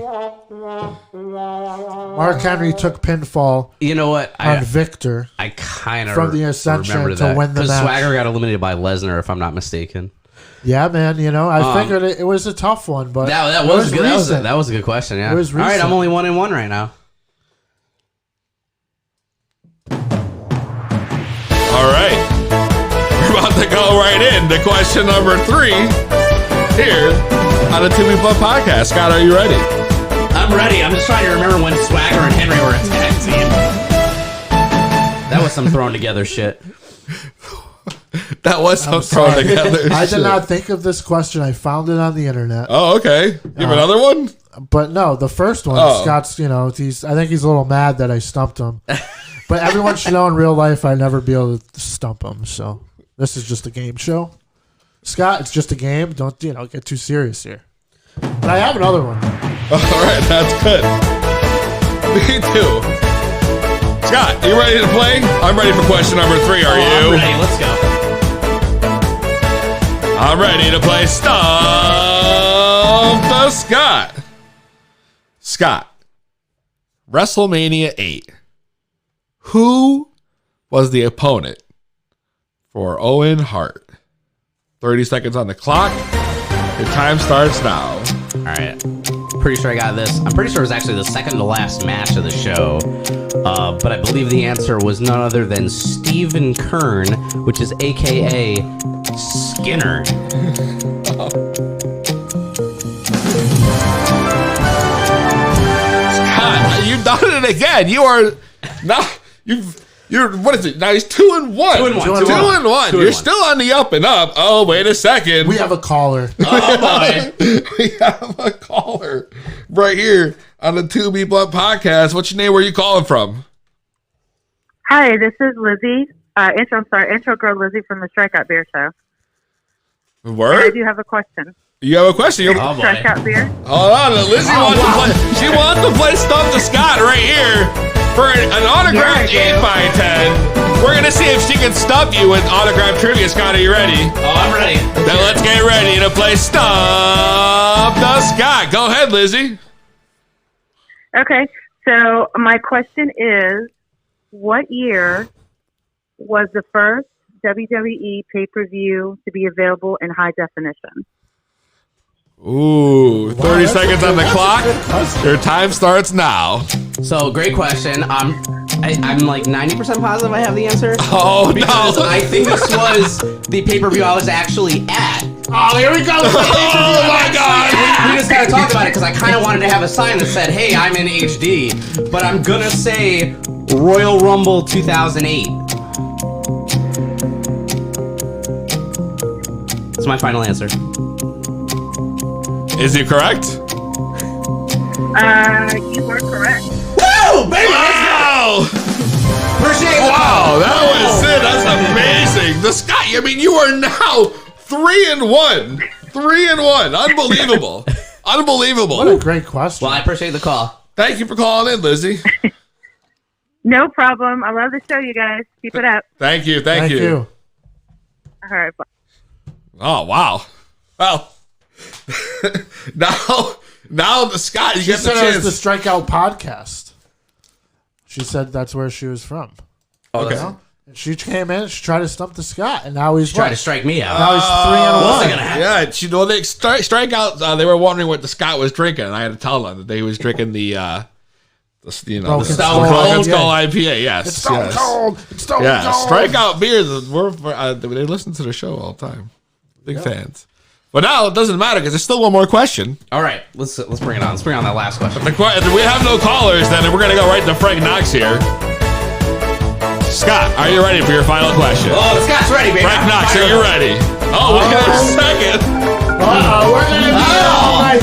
Mark Henry took pinfall. You know what? On Victor. I kind of from the Ascension remember to that. win the match. Swagger got eliminated by Lesnar, if I'm not mistaken. Yeah, man. You know, I figured it was a tough one, but that was good. That was a good question. Yeah. It was all right. I'm recent. only 1-1 right now. All right. We're about to go right in to question number 3 here on the To Be Blood podcast. Scott, are you ready? I'm ready. I'm just trying to remember when Swagger and Henry were a tag team. That was some thrown together shit. That was some thrown together I shit. did not think of this question. I found it on the internet. Oh, okay. You have another one? But no, the first one, Scott's, you know, I think he's a little mad that I stumped him. But everyone should know in real life I'd never be able to stump him. So this is just a game show. Scott, it's just a game. Don't, get too serious here. But I have another one. All right, that's good. Me too. Scott, you ready to play? I'm ready for question number 3. Are you? I'm ready. Let's go. I'm ready to play Stump the Scott. Scott, WrestleMania 8. Who was the opponent for Owen Hart? 30 seconds on the clock. Your time starts now. All right. Pretty sure I got this. I'm pretty sure it was actually the second to last match of the show. But I believe the answer was none other than Stephen Kern, which is AKA Skinner. Scott, you've done it again. You are not. You're what is it? Now he's 2-1. 2-1. You're still on the up and up. Oh, wait a second. We have a caller. Oh boy. We have a caller right here on the To Be Blunt podcast. What's your name? Where are you calling from? Hi, this is Lizzie. Intro girl Lizzie from the Strikeout Beer Show. Word? I do have a question. You have a question? Strikeout Beer. Hold on, Lizzie wants to play. She wants to play Stump the Scott right here for an autographed 8x10. We're gonna see if she can stump you with autographed trivia. Scott, are you ready? Oh, I'm ready. Then let's get ready to play Stump the Scott. Go ahead, Lizzie. Okay, so my question is, what year was the first WWE pay-per-view to be available in high definition? Ooh, 30 seconds on the clock. Your time starts now. So, great question. I'm like 90% positive I have the answer. Oh, because no. I think this was the pay-per-view I was actually at. Oh, here we go. Oh, my God. We just gotta talk about it because I kind of wanted to have a sign that said, hey, I'm in HD. But I'm gonna say Royal Rumble 2008. That's my final answer. Is he correct? You are correct. Woo, baby! Wow! Appreciate it. Wow, that was it. That's amazing. The Scott, I mean, you are now 3-1. 3-1. Unbelievable. Unbelievable. What a great question. Well, I appreciate the call. Thank you for calling in, Lizzie. No problem. I love the show, you guys. Keep it up. Thank you. Thank you. All right, bye. Oh, wow. Well, now the Scott, you She get the said it was chance. the Strikeout podcast. She said that's where she was from. Okay. You know? And she came in, she tried to stump the Scott, and now he's Tried to strike me out. Now he's 3-1. Yeah, strikeout. They were wondering what the Scott was drinking, and I had to tell them that they was drinking the Stone Cold IPA. Yes, It's Stone Cold. It's Stone yeah, Cold. Strikeout beers. They listen to the show all the time. Big fans. But now it doesn't matter because there's still one more question. All right, let's bring it on. Let's bring on that last question. We have no callers, then we're gonna go right to Frank Knox here. Scott, are you ready for your final question? Oh, Scott's ready, baby. Frank Knox, are you ready? Oh, look at a second. We're gonna be all right.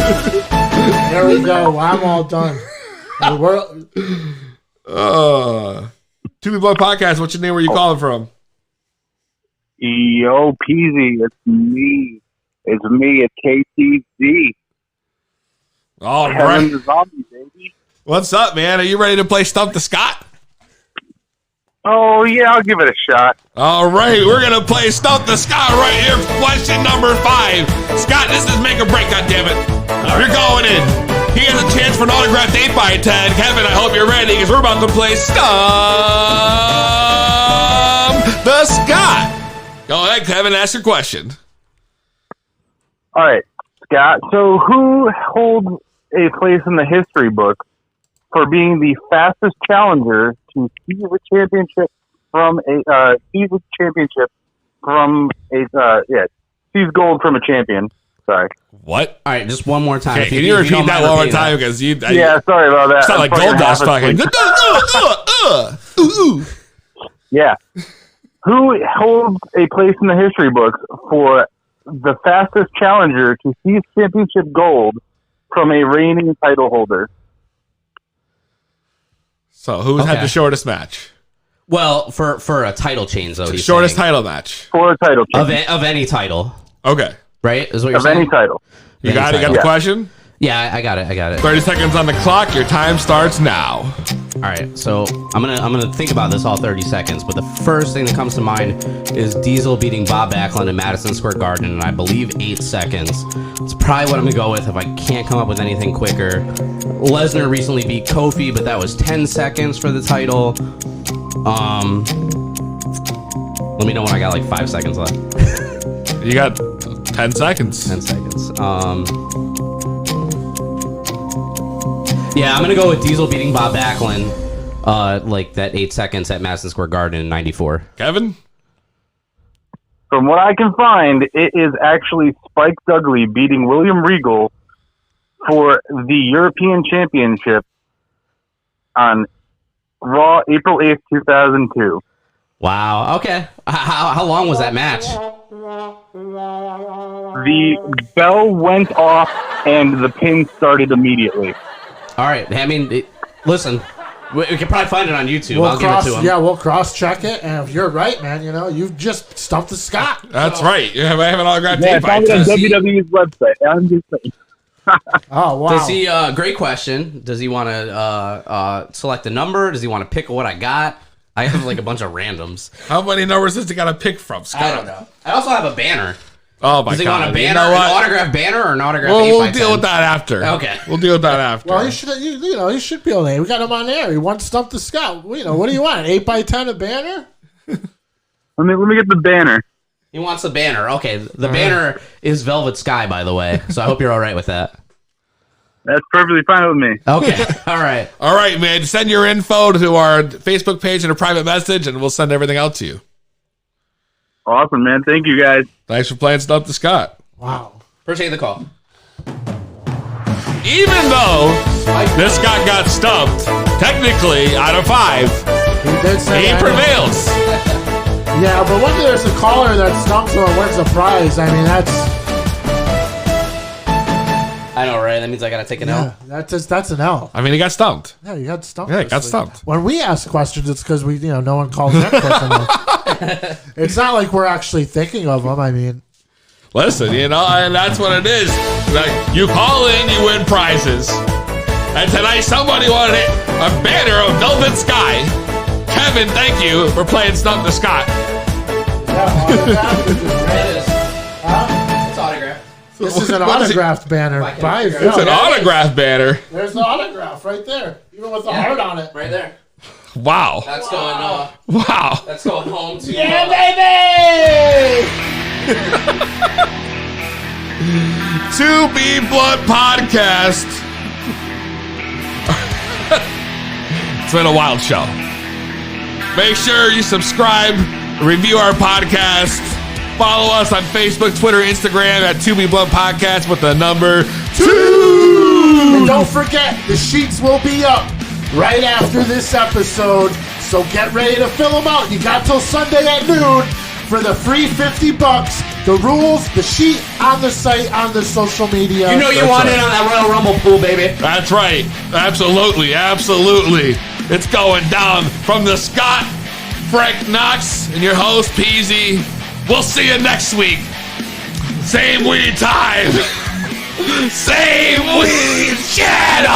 There we go. I'm all done. To Be Blood Podcast. What's your name? Where you calling from? Yo, Peasy, it's me. It's KTZ. All Kevin right. the Zombie, baby. What's up, man? Are you ready to play Stump the Scott? Oh, yeah, I'll give it a shot. All right, we're going to play Stump the Scott right here. Question number 5. Scott, this is make or break, goddammit. You're going in. He has a chance for an autographed 8x10. Kevin, I hope you're ready because we're about to play Stump the Scott. Go ahead, Kevin, ask your question. All right, Scott. So who holds a place in the history book for being the fastest challenger to seize a championship seize gold from a champion? Sorry. What? All right, just one more time. Okay, can you repeat that one more time? Because sorry about that. It's not like Goldust fucking. Yeah. Who holds a place in the history books for the fastest challenger to seize championship gold from a reigning title holder? So who's had the shortest match? Well, for a title change, though. Shortest title match. For a title change. Of any title. Okay. Right? Is what you're Of saying? any title. You got it? You got the question? Yeah, I got it. 30 seconds on the clock. Your time starts now. All right, so I'm gonna think about this all 30 seconds, but the first thing that comes to mind is Diesel beating Bob Backlund in Madison Square Garden in, I believe, 8 seconds. It's probably what I'm gonna go with if I can't come up with anything quicker. Lesnar recently beat Kofi, but that was 10 seconds for the title. Let me know when I got like 5 seconds left. You got 10 seconds. 10 seconds. Yeah, I'm gonna go with Diesel beating Bob Backlund, like that 8 seconds at Madison Square Garden in '94. Kevin? From what I can find, it is actually Spike Dudley beating William Regal for the European Championship on Raw, April 8th, 2002. Wow. Okay. How long was that match? The bell went off and the pin started immediately. All right. I mean, listen, we can probably find it on YouTube. I'll give it to him. Yeah, we'll cross-check it, and if you're right, man, you've just stumped the Scott. That's right. You have an autograph Yeah, tape. find it on WWE's website. I'm just saying. Oh, wow. Does he? Great question. Does he want to select a number? Does he want to pick what I got? I have like a bunch of randoms. How many numbers does he got to pick from, Scott? I don't know. I also have a banner. Oh my God! Does he want a banner, You know what? an autograph banner, or an autograph? Well, 8 we'll by deal 10? with that after. Okay. We'll deal with that after. Well, he should be able to. We got him on air. He wants to stump the Scott. What do you want? An 8 by 10 a banner? Let me get the banner. He wants a banner. Okay, the banner is Velvet Sky, by the way. So I hope you're all right with that. That's perfectly fine with me. Okay. All right. All right, man. Send your info to our Facebook page in a private message, and we'll send everything out to you. Awesome, man. Thank you, guys. Thanks for playing Stump the Scott. Wow. Appreciate the call. Even though this Scott got stumped, technically, out of 5, he prevails. Yeah, but when there's a caller that stumps or wins a prize, I mean, that's... I know, right? That means I got to take an L. That's an L. I mean, he got stumped. Yeah, you got stumped. Yeah, he this got week. stumped. When we ask questions, it's because no one calls in quick enough. It's not like we're actually thinking of them. I mean... Listen, and that's what it is. Like, you call in, you win prizes. And tonight, somebody wanted a banner of Velvet Sky. Kevin, thank you for playing Stump the Scott. It's autographed. This is an autographed banner. It's an autographed banner. There's the autograph right there, even with the heart on it. Right there. Wow. That's going. Wow. That's going home to. Yeah, baby. 2B Blood Podcast. It's been a wild show. Make sure you subscribe, review our podcast, follow us on Facebook, Twitter, Instagram at 2B Blood Podcast with the number 2. And don't forget, the sheets will be up right after this episode, so get ready to fill them out. You got till Sunday at noon for the free $50. The rules, the sheet on the site, on the social media. You know you want in on that Royal Rumble pool, baby. That's right. Absolutely. Absolutely. It's going down from the Scott, Frank Knox, and your host, Peasy. We'll see you next week. Same weed time. Same weed channel.